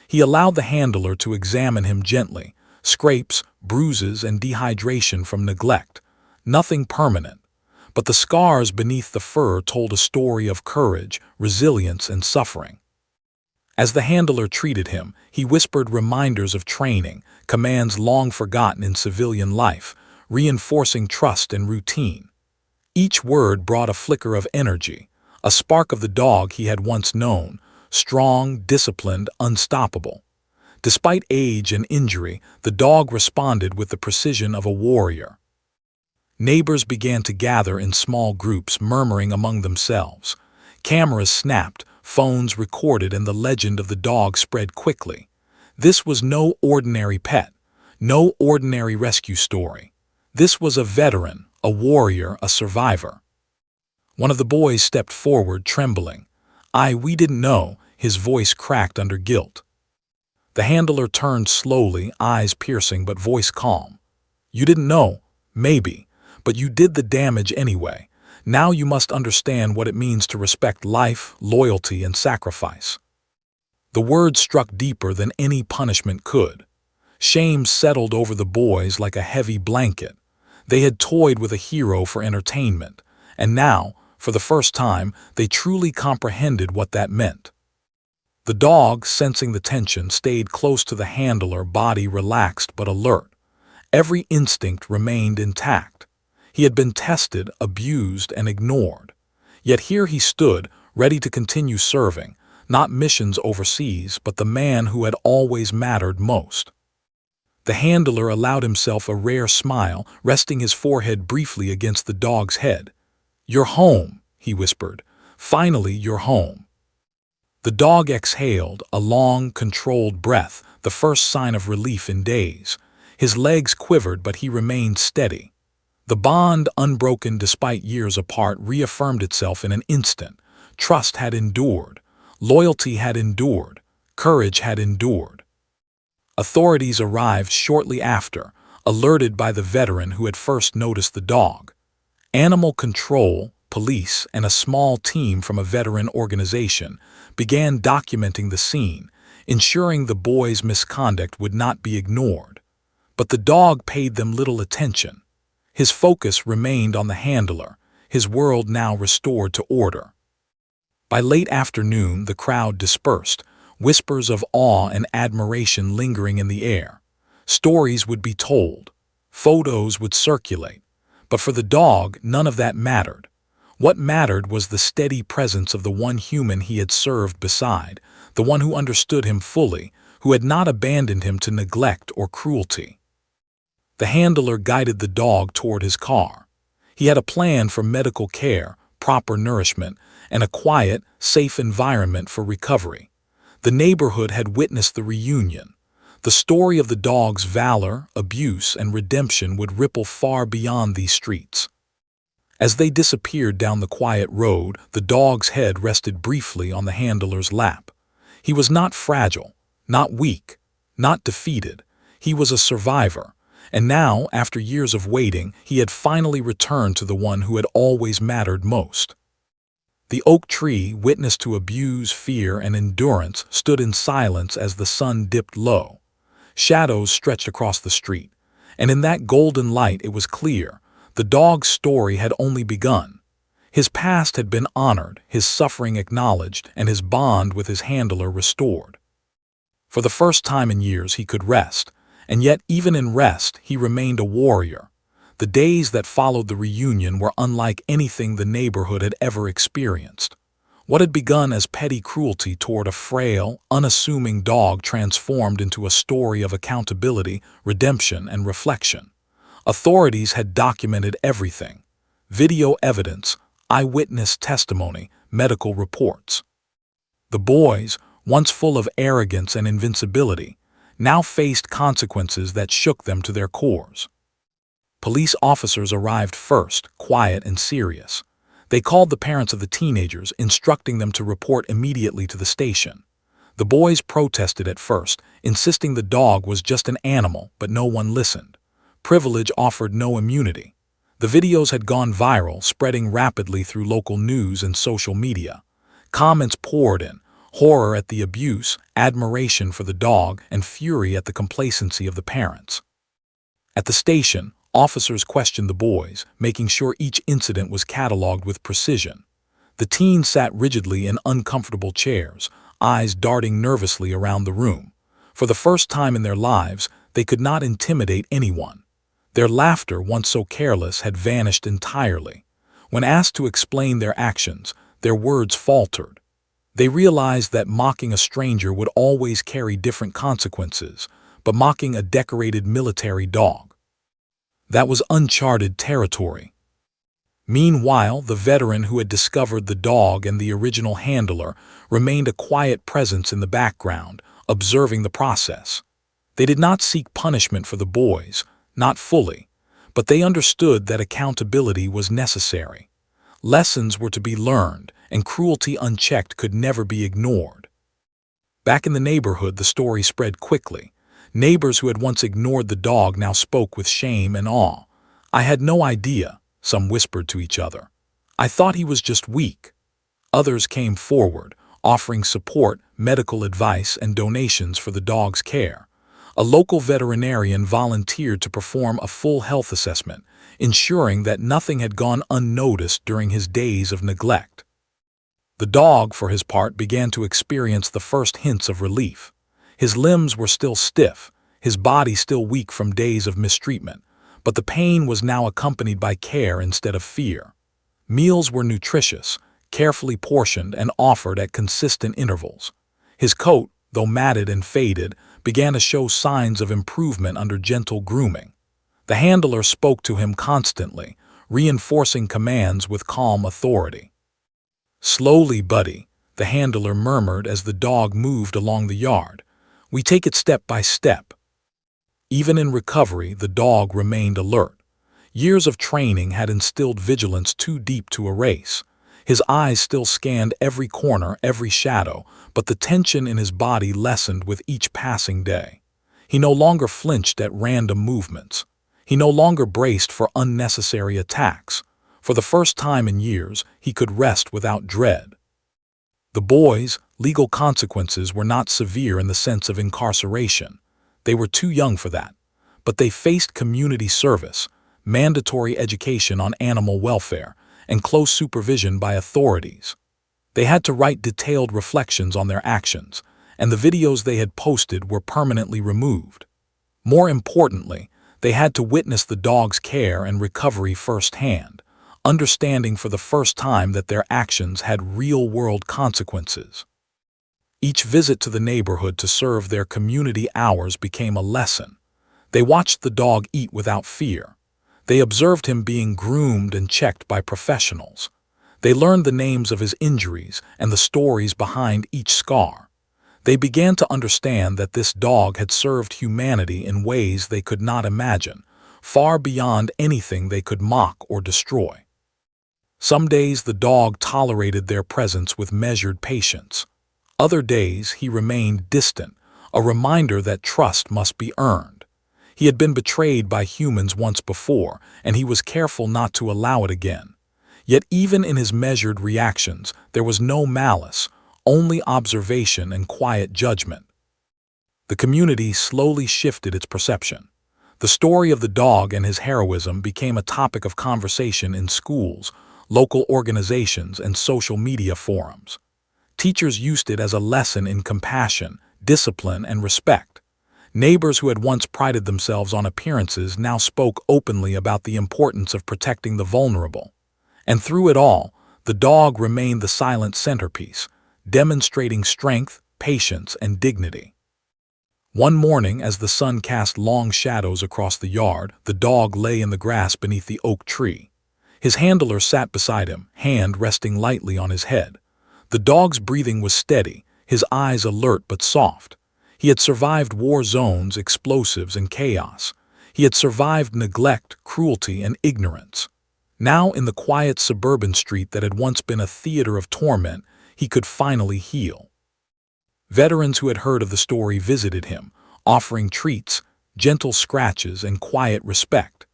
He allowed the handler to examine him gently, scrapes, bruises, and dehydration from neglect. Nothing permanent. But the scars beneath the fur told a story of courage, resilience, and suffering. As the handler treated him, he whispered reminders of training, commands long forgotten in civilian life, reinforcing trust and routine. Each word brought a flicker of energy, a spark of the dog he had once known, strong, disciplined, unstoppable. Despite age and injury, the dog responded with the precision of a warrior. Neighbors began to gather in small groups, murmuring among themselves. Cameras snapped, phones recorded, and the legend of the dog spread quickly. This was no ordinary pet, no ordinary rescue story. This was a veteran, a warrior, a survivor. One of the boys stepped forward, trembling. We didn't know," his voice cracked under guilt. The handler turned slowly, eyes piercing but voice calm. "You didn't know, maybe, but you did the damage anyway. Now you must understand what it means to respect life, loyalty, and sacrifice." The words struck deeper than any punishment could. Shame settled over the boys like a heavy blanket. They had toyed with a hero for entertainment, and now, for the first time, they truly comprehended what that meant. The dog, sensing the tension, stayed close to the handler, body relaxed but alert. Every instinct remained intact. He had been tested, abused, and ignored. Yet here he stood, ready to continue serving, not missions overseas, but the man who had always mattered most. The handler allowed himself a rare smile, resting his forehead briefly against the dog's head. "You're home," he whispered. "Finally, you're home." The dog exhaled, a long, controlled breath, the first sign of relief in days. His legs quivered, but he remained steady. The bond, unbroken despite years apart, reaffirmed itself in an instant. Trust had endured. Loyalty had endured. Courage had endured. Authorities arrived shortly after, alerted by the veteran who had first noticed the dog. Animal control, police, and a small team from a veteran organization began documenting the scene, ensuring the boy's misconduct would not be ignored. But the dog paid them little attention. His focus remained on the handler, his world now restored to order. By late afternoon, the crowd dispersed, whispers of awe and admiration lingering in the air. Stories would be told. Photos would circulate. But for the dog, none of that mattered. What mattered was the steady presence of the one human he had served beside, the one who understood him fully, who had not abandoned him to neglect or cruelty. The handler guided the dog toward his car. He had a plan for medical care, proper nourishment, and a quiet, safe environment for recovery. The neighborhood had witnessed the reunion. The story of the dog's valor, abuse, and redemption would ripple far beyond these streets. As they disappeared down the quiet road, the dog's head rested briefly on the handler's lap. He was not fragile, not weak, not defeated. He was a survivor. And now, after years of waiting, he had finally returned to the one who had always mattered most. The oak tree, witness to abuse, fear, and endurance, stood in silence as the sun dipped low. Shadows stretched across the street, and in that golden light it was clear. The dog's story had only begun. His past had been honored, his suffering acknowledged, and his bond with his handler restored. For the first time in years he could rest, and yet even in rest he remained a warrior. The days that followed the reunion were unlike anything the neighborhood had ever experienced. What had begun as petty cruelty toward a frail, unassuming dog transformed into a story of accountability, redemption, and reflection. Authorities had documented everything: video evidence, eyewitness testimony, medical reports. The boys, once full of arrogance and invincibility, now faced consequences that shook them to their cores. Police officers arrived first, quiet and serious. They called the parents of the teenagers, instructing them to report immediately to the station. The boys protested at first, insisting the dog was just an animal, but no one listened. Privilege offered no immunity. The videos had gone viral, spreading rapidly through local news and social media. Comments poured in, horror at the abuse, admiration for the dog, and fury at the complacency of the parents. At the station, officers questioned the boys, making sure each incident was cataloged with precision. The teens sat rigidly in uncomfortable chairs, eyes darting nervously around the room. For the first time in their lives, they could not intimidate anyone. Their laughter, once so careless, had vanished entirely. When asked to explain their actions, their words faltered. They realized that mocking a stranger would always carry different consequences, but mocking a decorated military dog, that was uncharted territory. Meanwhile, the veteran who had discovered the dog and the original handler remained a quiet presence in the background, observing the process. They did not seek punishment for the boys, not fully, but they understood that accountability was necessary. Lessons were to be learned, and cruelty unchecked could never be ignored. Back in the neighborhood, the story spread quickly. Neighbors who had once ignored the dog now spoke with shame and awe. "I had no idea," some whispered to each other. "I thought he was just weak." Others came forward, offering support, medical advice, and donations for the dog's care. A local veterinarian volunteered to perform a full health assessment, ensuring that nothing had gone unnoticed during his days of neglect. The dog, for his part, began to experience the first hints of relief. His limbs were still stiff, his body still weak from days of mistreatment, but the pain was now accompanied by care instead of fear. Meals were nutritious, carefully portioned, and offered at consistent intervals. His coat, though matted and faded, began to show signs of improvement under gentle grooming. The handler spoke to him constantly, reinforcing commands with calm authority. "Slowly, buddy," the handler murmured as the dog moved along the yard. "We take it step by step." Even in recovery, the dog remained alert. Years of training had instilled vigilance too deep to erase. His eyes still scanned every corner, every shadow, but the tension in his body lessened with each passing day. He no longer flinched at random movements. He no longer braced for unnecessary attacks. For the first time in years, he could rest without dread. The boys' legal consequences were not severe in the sense of incarceration. They were too young for that. But they faced community service, mandatory education on animal welfare, and close supervision by authorities. They had to write detailed reflections on their actions, and the videos they had posted were permanently removed. More importantly, they had to witness the dog's care and recovery firsthand, understanding for the first time that their actions had real-world consequences. Each visit to the neighborhood to serve their community hours became a lesson. They watched the dog eat without fear. They observed him being groomed and checked by professionals. They learned the names of his injuries and the stories behind each scar. They began to understand that this dog had served humanity in ways they could not imagine, far beyond anything they could mock or destroy. Some days the dog tolerated their presence with measured patience. Other days he remained distant, a reminder that trust must be earned. He had been betrayed by humans once before, and he was careful not to allow it again. Yet even in his measured reactions, there was no malice, only observation and quiet judgment. The community slowly shifted its perception. The story of the dog and his heroism became a topic of conversation in schools, local organizations, and social media forums. Teachers used it as a lesson in compassion, discipline, and respect. Neighbors who had once prided themselves on appearances now spoke openly about the importance of protecting the vulnerable. And through it all, the dog remained the silent centerpiece, demonstrating strength, patience, and dignity. One morning, as the sun cast long shadows across the yard, the dog lay in the grass beneath the oak tree. His handler sat beside him, hand resting lightly on his head. The dog's breathing was steady, his eyes alert but soft. He had survived war zones, explosives, and chaos. He had survived neglect, cruelty, and ignorance. Now, in the quiet suburban street that had once been a theater of torment, he could finally heal. Veterans who had heard of the story visited him, offering treats, gentle scratches, and quiet respect.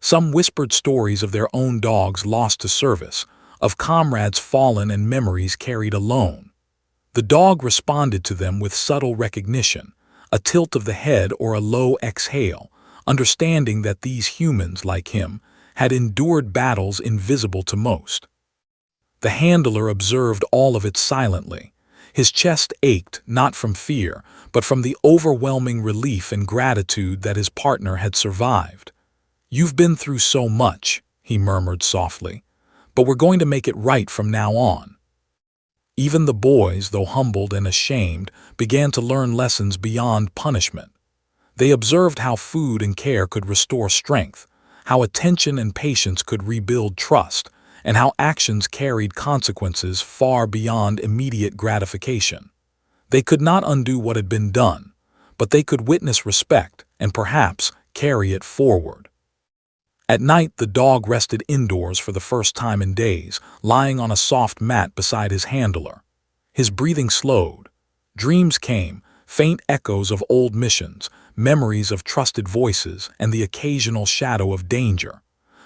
Some whispered stories of their own dogs lost to service, of comrades fallen and memories carried alone. The dog responded to them with subtle recognition, a tilt of the head or a low exhale, understanding that these humans, like him, had endured battles invisible to most. The handler observed all of it silently. His chest ached not from fear, but from the overwhelming relief and gratitude that his partner had survived. "You've been through so much," he murmured softly, "but we're going to make it right from now on." Even the boys, though humbled and ashamed, began to learn lessons beyond punishment. They observed how food and care could restore strength, how attention and patience could rebuild trust, and how actions carried consequences far beyond immediate gratification. They could not undo what had been done, but they could witness respect and perhaps carry it forward. At night, the dog rested indoors for the first time in days, lying on a soft mat beside his handler. His breathing slowed. Dreams came, faint echoes of old missions, memories of trusted voices, and the occasional shadow of danger.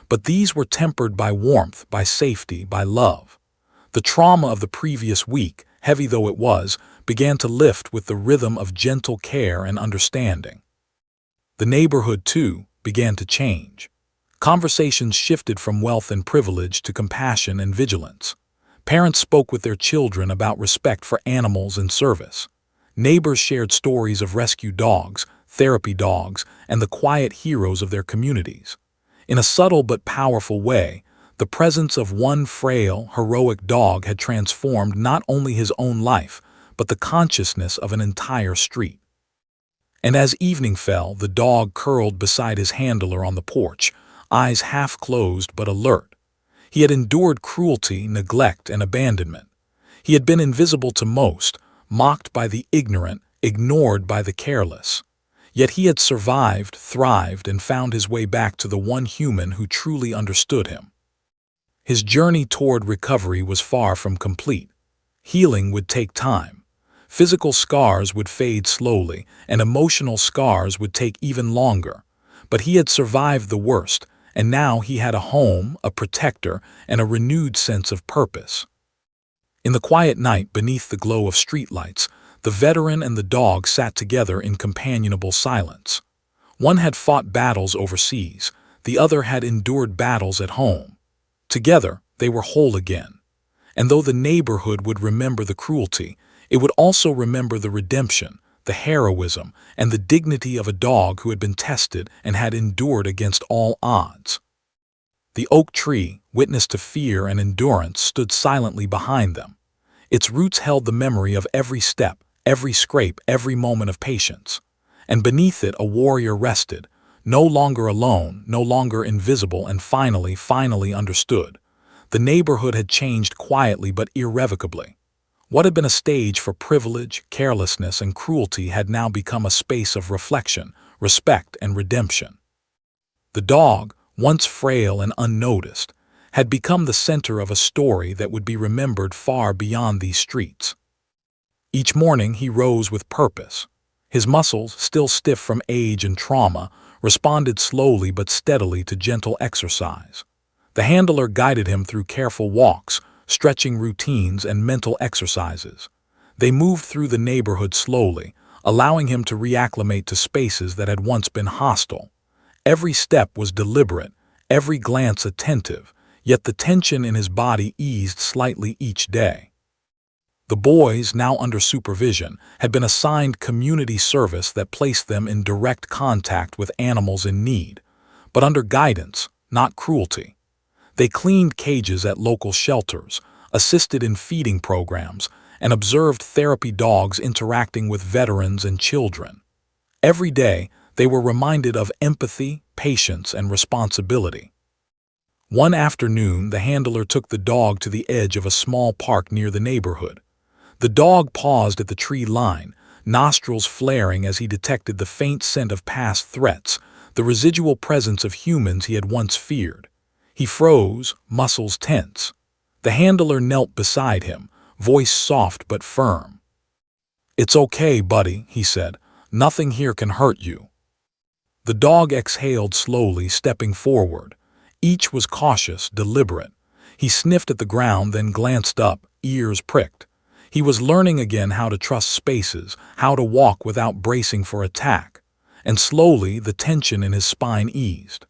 But these were tempered by warmth, by safety, by love. The trauma of the previous week, heavy though it was, began to lift with the rhythm of gentle care and understanding. The neighborhood, too, began to change. Conversations shifted from wealth and privilege to compassion and vigilance. Parents spoke with their children about respect for animals and service. Neighbors shared stories of rescue dogs, therapy dogs, and the quiet heroes of their communities. In a subtle but powerful way, the presence of one frail, heroic dog had transformed not only his own life, but the consciousness of an entire street. And as evening fell, the dog curled beside his handler on the porch, eyes half closed but alert. He had endured cruelty, neglect, and abandonment. He had been invisible to most, mocked by the ignorant, ignored by the careless. Yet he had survived, thrived, and found his way back to the one human who truly understood him. His journey toward recovery was far from complete. Healing would take time. Physical scars would fade slowly, and emotional scars would take even longer. But he had survived the worst, and now he had a home, a protector, and a renewed sense of purpose. In the quiet night beneath the glow of streetlights, the veteran and the dog sat together in companionable silence. One had fought battles overseas, the other had endured battles at home. Together, they were whole again. And though the neighborhood would remember the cruelty, it would also remember the redemption, the heroism, and the dignity of a dog who had been tested and had endured against all odds. The oak tree, witness to fear and endurance, stood silently behind them. Its roots held the memory of every step, every scrape, every moment of patience. And beneath it a warrior rested, no longer alone, no longer invisible, and finally understood. The neighborhood had changed quietly but irrevocably. What had been a stage for privilege, carelessness, and cruelty had now become a space of reflection, respect, and redemption. The dog, once frail and unnoticed, had become the center of a story that would be remembered far beyond these streets. Each morning he rose with purpose. His muscles, still stiff from age and trauma, responded slowly but steadily to gentle exercise. The handler guided him through careful walks, stretching routines, and mental exercises. They moved through the neighborhood slowly, allowing him to reacclimate to spaces that had once been hostile. Every step was deliberate, every glance attentive, yet the tension in his body eased slightly each day. The boys, now under supervision, had been assigned community service that placed them in direct contact with animals in need, but under guidance, not cruelty. They cleaned cages at local shelters, assisted in feeding programs, and observed therapy dogs interacting with veterans and children. Every day, they were reminded of empathy, patience, and responsibility. One afternoon, the handler took the dog to the edge of a small park near the neighborhood. The dog paused at the tree line, nostrils flaring as he detected the faint scent of past threats, the residual presence of humans he had once feared. He froze, muscles tense. The handler knelt beside him, voice soft but firm. "It's okay, buddy," he said. "Nothing here can hurt you." The dog exhaled slowly, stepping forward. Each was cautious, deliberate. He sniffed at the ground, then glanced up, ears pricked. He was learning again how to trust spaces, how to walk without bracing for attack. And slowly, the tension in his spine eased.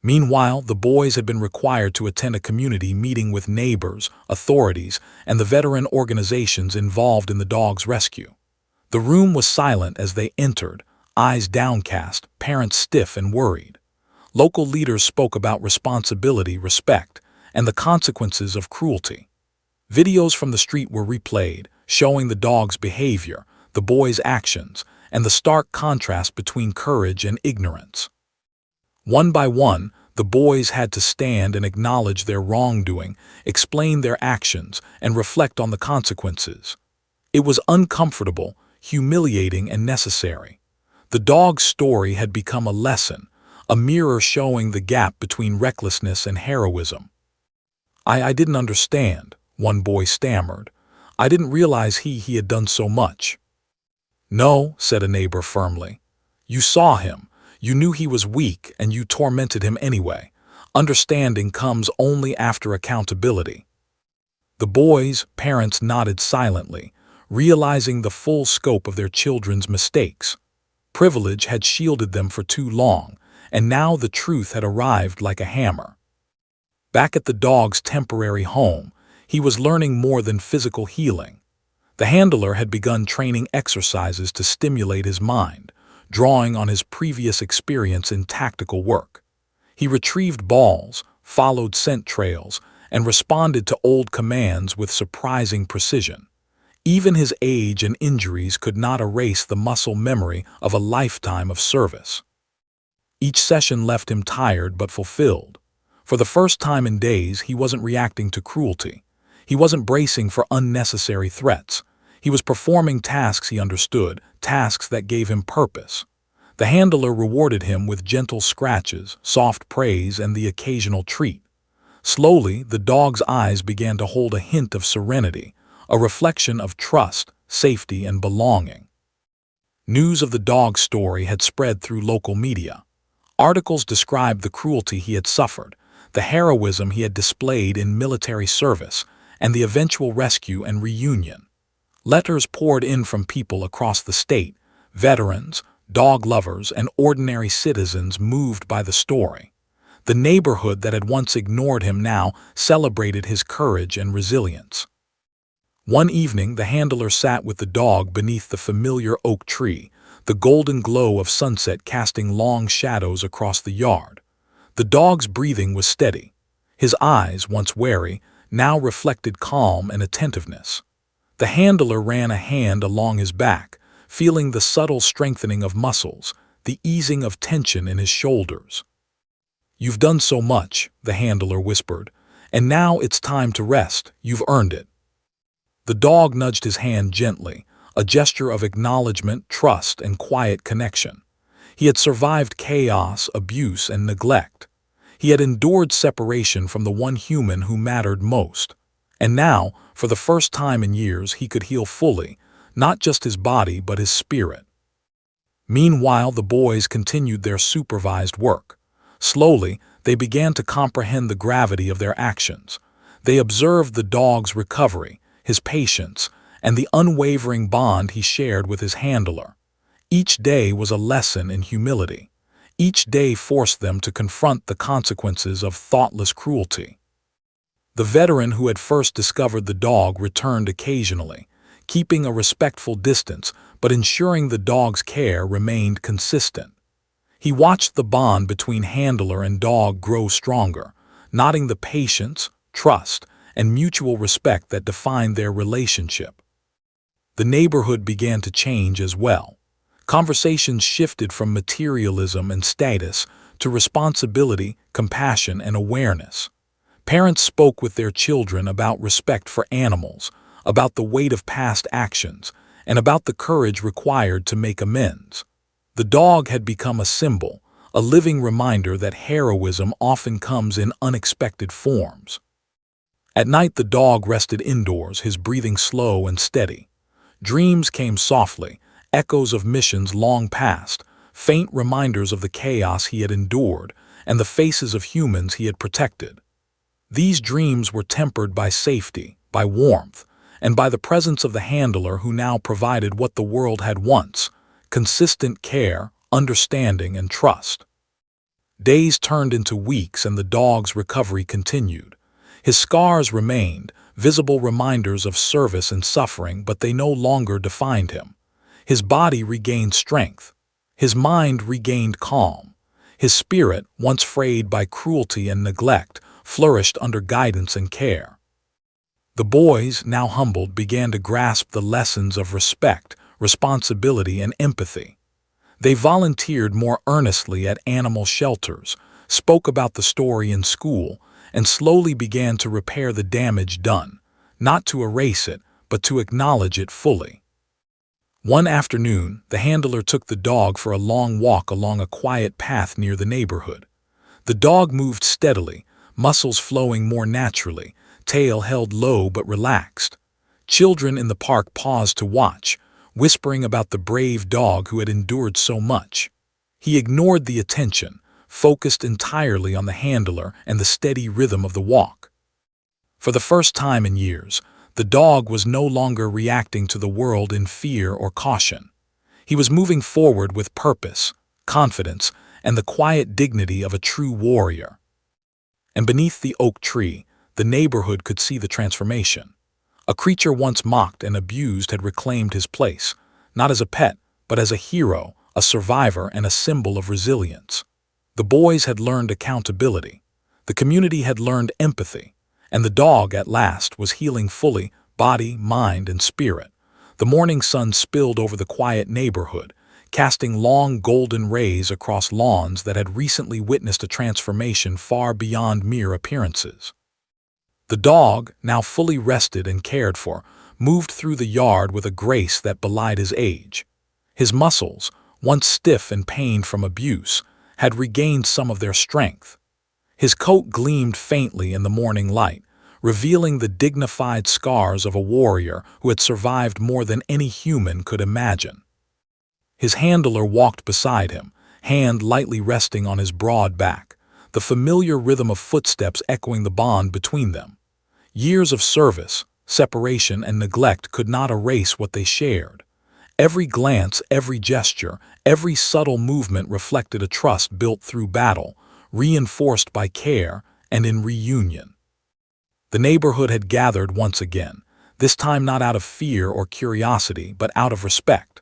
Meanwhile, the boys had been required to attend a community meeting with neighbors, authorities, and the veteran organizations involved in the dog's rescue. The room was silent as they entered, eyes downcast, parents stiff and worried. Local leaders spoke about responsibility, respect, and the consequences of cruelty. Videos from the street were replayed, showing the dog's behavior, the boy's actions, and the stark contrast between courage and ignorance. One by one, the boys had to stand and acknowledge their wrongdoing, explain their actions, and reflect on the consequences. It was uncomfortable, humiliating, and necessary. The dog's story had become a lesson, a mirror showing the gap between recklessness and heroism. I didn't understand, one boy stammered. I didn't realize he had done so much. No, said a neighbor firmly. You saw him. You knew he was weak, and you tormented him anyway. Understanding comes only after accountability. The boys' parents nodded silently, realizing the full scope of their children's mistakes. Privilege had shielded them for too long, and now the truth had arrived like a hammer. Back at the dog's temporary home, he was learning more than physical healing. The handler had begun training exercises to stimulate his mind, drawing on his previous experience in tactical work. He retrieved balls, followed scent trails, and responded to old commands with surprising precision. Even his age and injuries could not erase the muscle memory of a lifetime of service. Each session left him tired but fulfilled. For the first time in days, he wasn't reacting to cruelty. He wasn't bracing for unnecessary threats. He was performing tasks he understood, tasks that gave him purpose. The handler rewarded him with gentle scratches, soft praise, and the occasional treat. Slowly, the dog's eyes began to hold a hint of serenity, a reflection of trust, safety, and belonging. News of the dog's story had spread through local media. Articles described the cruelty he had suffered, the heroism he had displayed in military service, and the eventual rescue and reunion. Letters poured in from people across the state, veterans, dog lovers, and ordinary citizens moved by the story. The neighborhood that had once ignored him now celebrated his courage and resilience. One evening, the handler sat with the dog beneath the familiar oak tree, the golden glow of sunset casting long shadows across the yard. The dog's breathing was steady. His eyes, once wary, now reflected calm and attentiveness. The handler ran a hand along his back, feeling the subtle strengthening of muscles, the easing of tension in his shoulders. "You've done so much," the handler whispered, "and now it's time to rest. You've earned it." The dog nudged his hand gently, a gesture of acknowledgement, trust, and quiet connection. He had survived chaos, abuse, and neglect. He had endured separation from the one human who mattered most. And now, for the first time in years, he could heal fully, not just his body but his spirit. Meanwhile, the boys continued their supervised work. Slowly, they began to comprehend the gravity of their actions. They observed the dog's recovery, his patience, and the unwavering bond he shared with his handler. Each day was a lesson in humility. Each day forced them to confront the consequences of thoughtless cruelty. The veteran who had first discovered the dog returned occasionally, keeping a respectful distance but ensuring the dog's care remained consistent. He watched the bond between handler and dog grow stronger, noting the patience, trust, and mutual respect that defined their relationship. The neighborhood began to change as well. Conversations shifted from materialism and status to responsibility, compassion, and awareness. Parents spoke with their children about respect for animals, about the weight of past actions, and about the courage required to make amends. The dog had become a symbol, a living reminder that heroism often comes in unexpected forms. At night, the dog rested indoors, his breathing slow and steady. Dreams came softly, echoes of missions long past, faint reminders of the chaos he had endured, and the faces of humans he had protected. These dreams were tempered by safety, by warmth, and by the presence of the handler who now provided what the world had once: consistent care, understanding, and trust. Days turned into weeks and the dog's recovery continued. His scars remained, visible reminders of service and suffering, but they no longer defined him. His body regained strength. His mind regained calm. His spirit, once frayed by cruelty and neglect, flourished under guidance and care. The boys, now humbled, began to grasp the lessons of respect, responsibility, and empathy. They volunteered more earnestly at animal shelters, spoke about the story in school, and slowly began to repair the damage done, not to erase it, but to acknowledge it fully. One afternoon, the handler took the dog for a long walk along a quiet path near the neighborhood. The dog moved steadily, muscles flowing more naturally, tail held low but relaxed. Children in the park paused to watch, whispering about the brave dog who had endured so much. He ignored the attention, focused entirely on the handler and the steady rhythm of the walk. For the first time in years, the dog was no longer reacting to the world in fear or caution. He was moving forward with purpose, confidence, and the quiet dignity of a true warrior. And beneath the oak tree, the neighborhood could see the transformation. A creature once mocked and abused had reclaimed his place, not as a pet, but as a hero, a survivor, and a symbol of resilience. The boys had learned accountability. The community had learned empathy. And the dog, at last, was healing fully, body, mind, and spirit. The morning sun spilled over the quiet neighborhood, casting long golden rays across lawns that had recently witnessed a transformation far beyond mere appearances. The dog, now fully rested and cared for, moved through the yard with a grace that belied his age. His muscles, once stiff and pained from abuse, had regained some of their strength. His coat gleamed faintly in the morning light, revealing the dignified scars of a warrior who had survived more than any human could imagine. His handler walked beside him, hand lightly resting on his broad back, the familiar rhythm of footsteps echoing the bond between them. Years of service, separation, and neglect could not erase what they shared. Every glance, every gesture, every subtle movement reflected a trust built through battle, reinforced by care, and in reunion. The neighborhood had gathered once again, this time not out of fear or curiosity, but out of respect.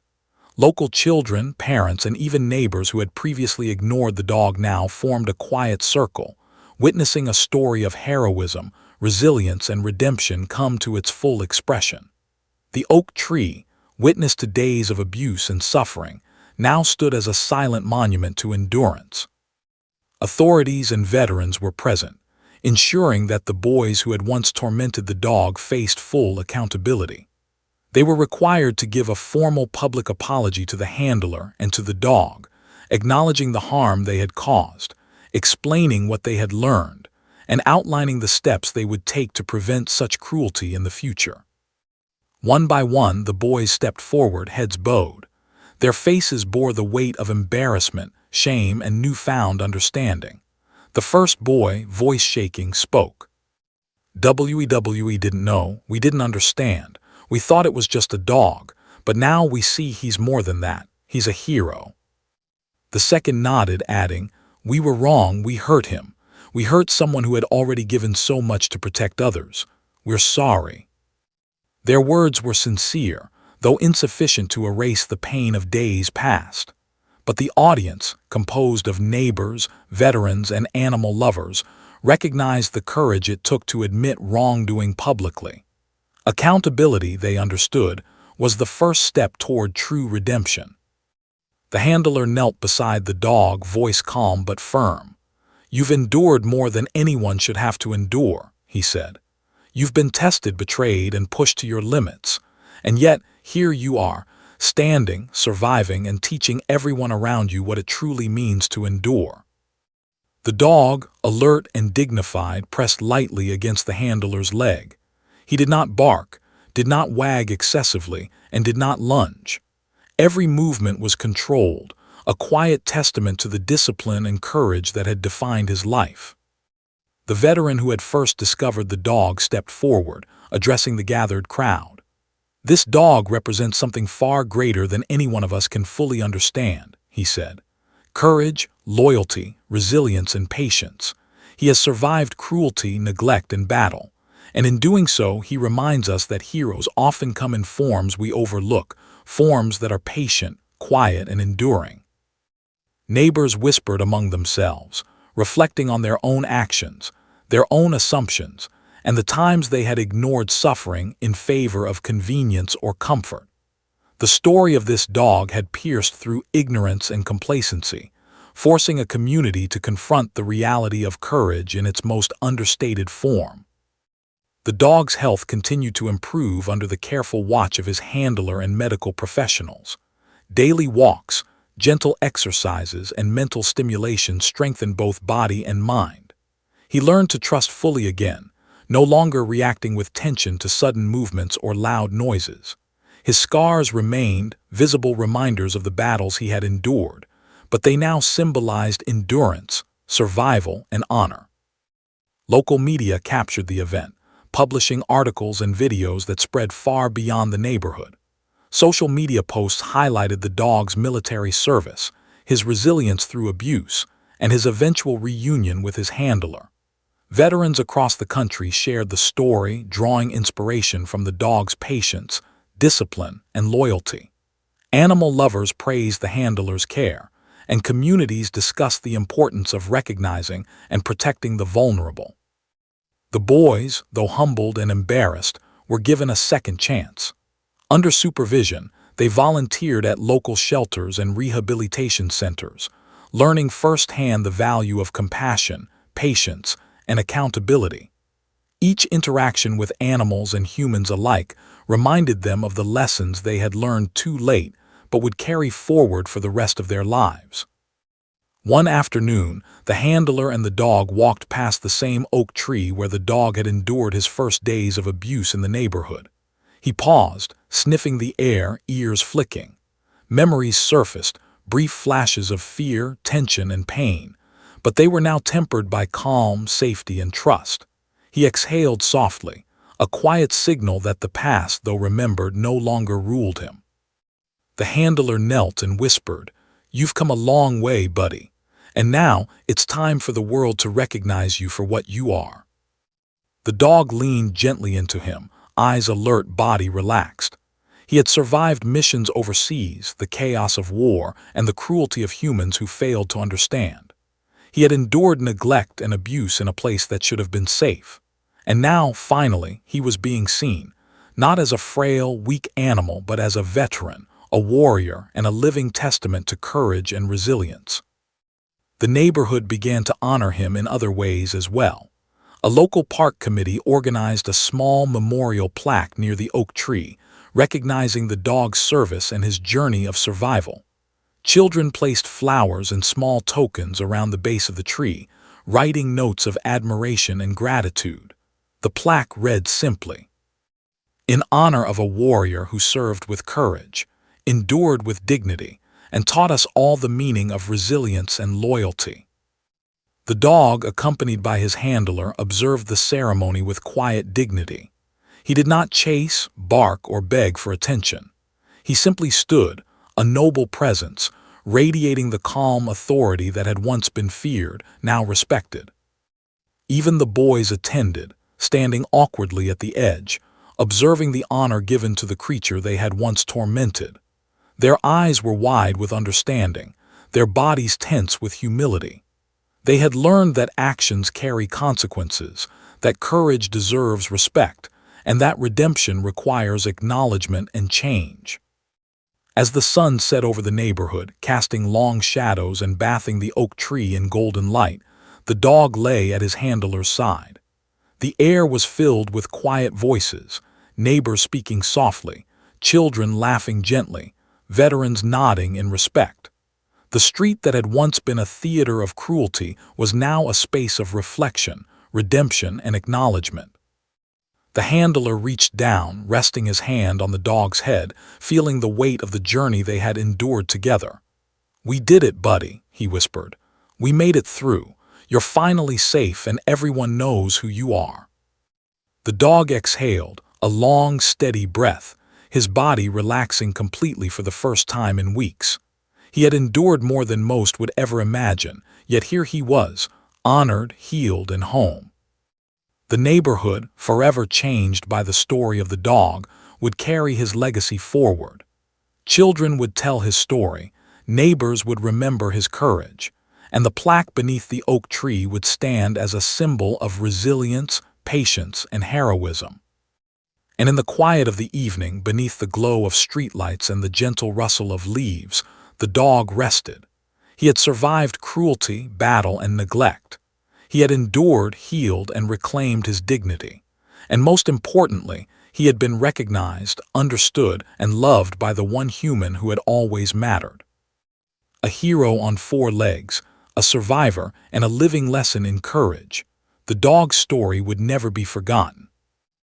Local children, parents, and even neighbors who had previously ignored the dog now formed a quiet circle, witnessing a story of heroism, resilience, and redemption come to its full expression. The oak tree, witness to days of abuse and suffering, now stood as a silent monument to endurance. Authorities and veterans were present, ensuring that the boys who had once tormented the dog faced full accountability. They were required to give a formal public apology to the handler and to the dog, acknowledging the harm they had caused, explaining what they had learned, and outlining the steps they would take to prevent such cruelty in the future. One by one, the boys stepped forward, heads bowed. Their faces bore the weight of embarrassment, shame, and newfound understanding. The first boy, voice shaking, spoke. "We didn't know, we didn't understand. We thought it was just a dog, but now we see he's more than that. He's a hero." The second nodded, adding, "We were wrong, we hurt him. We hurt someone who had already given so much to protect others. We're sorry." Their words were sincere, though insufficient to erase the pain of days past. But the audience, composed of neighbors, veterans, and animal lovers, recognized the courage it took to admit wrongdoing publicly. Accountability, they understood, was the first step toward true redemption. The handler knelt beside the dog, voice calm but firm. "You've endured more than anyone should have to endure," he said. "You've been tested, betrayed, and pushed to your limits. And yet, here you are, standing, surviving, and teaching everyone around you what it truly means to endure." The dog, alert and dignified, pressed lightly against the handler's leg. He did not bark, did not wag excessively, and did not lunge. Every movement was controlled, a quiet testament to the discipline and courage that had defined his life. The veteran who had first discovered the dog stepped forward, addressing the gathered crowd. "This dog represents something far greater than any one of us can fully understand," he said. Courage, loyalty, resilience, and patience. He has survived cruelty, neglect, and battle. And in doing so, he reminds us that heroes often come in forms we overlook, forms that are patient, quiet, and enduring. Neighbors whispered among themselves, reflecting on their own actions, their own assumptions, and the times they had ignored suffering in favor of convenience or comfort. The story of this dog had pierced through ignorance and complacency, forcing a community to confront the reality of courage in its most understated form. The dog's health continued to improve under the careful watch of his handler and medical professionals. Daily walks, gentle exercises, and mental stimulation strengthened both body and mind. He learned to trust fully again, no longer reacting with tension to sudden movements or loud noises. His scars remained, visible reminders of the battles he had endured, but they now symbolized endurance, survival, and honor. Local media captured the event, publishing articles and videos that spread far beyond the neighborhood. Social media posts highlighted the dog's military service, his resilience through abuse, and his eventual reunion with his handler. Veterans across the country shared the story, drawing inspiration from the dog's patience, discipline, and loyalty. Animal lovers praised the handler's care, and communities discussed the importance of recognizing and protecting the vulnerable. The boys, though humbled and embarrassed, were given a second chance. Under supervision, they volunteered at local shelters and rehabilitation centers, learning firsthand the value of compassion, patience, and accountability. Each interaction with animals and humans alike reminded them of the lessons they had learned too late but would carry forward for the rest of their lives. One afternoon, the handler and the dog walked past the same oak tree where the dog had endured his first days of abuse in the neighborhood. He paused, sniffing the air, ears flicking. Memories surfaced, brief flashes of fear, tension, and pain, but they were now tempered by calm, safety, and trust. He exhaled softly, a quiet signal that the past, though remembered, no longer ruled him. The handler knelt and whispered, "You've come a long way, buddy, and now it's time for the world to recognize you for what you are." The dog leaned gently into him, eyes alert, body relaxed. He had survived missions overseas, the chaos of war, and the cruelty of humans who failed to understand. He had endured neglect and abuse in a place that should have been safe. And now, finally, he was being seen, not as a frail, weak animal, but as a veteran, a warrior, and a living testament to courage and resilience. The neighborhood began to honor him in other ways as well. A local park committee organized a small memorial plaque near the oak tree, recognizing the dog's service and his journey of survival. Children placed flowers and small tokens around the base of the tree, writing notes of admiration and gratitude. The plaque read simply, "In honor of a warrior who served with courage, endured with dignity, and taught us all the meaning of resilience and loyalty." The dog, accompanied by his handler, observed the ceremony with quiet dignity. He did not chase, bark, or beg for attention. He simply stood, a noble presence, radiating the calm authority that had once been feared, now respected. Even the boys attended, standing awkwardly at the edge, observing the honor given to the creature they had once tormented. Their eyes were wide with understanding, their bodies tense with humility. They had learned that actions carry consequences, that courage deserves respect, and that redemption requires acknowledgement and change. As the sun set over the neighborhood, casting long shadows and bathing the oak tree in golden light, the dog lay at his handler's side. The air was filled with quiet voices, neighbors speaking softly, children laughing gently, veterans nodding in respect. The street that had once been a theater of cruelty was now a space of reflection, redemption, and acknowledgement. The handler reached down, resting his hand on the dog's head, feeling the weight of the journey they had endured together. "We did it, buddy," he whispered. "We made it through. You're finally safe and everyone knows who you are." The dog exhaled, a long, steady breath, his body relaxing completely for the first time in weeks. He had endured more than most would ever imagine, yet here he was, honored, healed, and home. The neighborhood, forever changed by the story of the dog, would carry his legacy forward. Children would tell his story, neighbors would remember his courage, and the plaque beneath the oak tree would stand as a symbol of resilience, patience, and heroism. And in the quiet of the evening, beneath the glow of streetlights and the gentle rustle of leaves, the dog rested. He had survived cruelty, battle, and neglect. He had endured, healed, and reclaimed his dignity. And most importantly, he had been recognized, understood, and loved by the one human who had always mattered. A hero on four legs, a survivor, and a living lesson in courage. The dog's story would never be forgotten.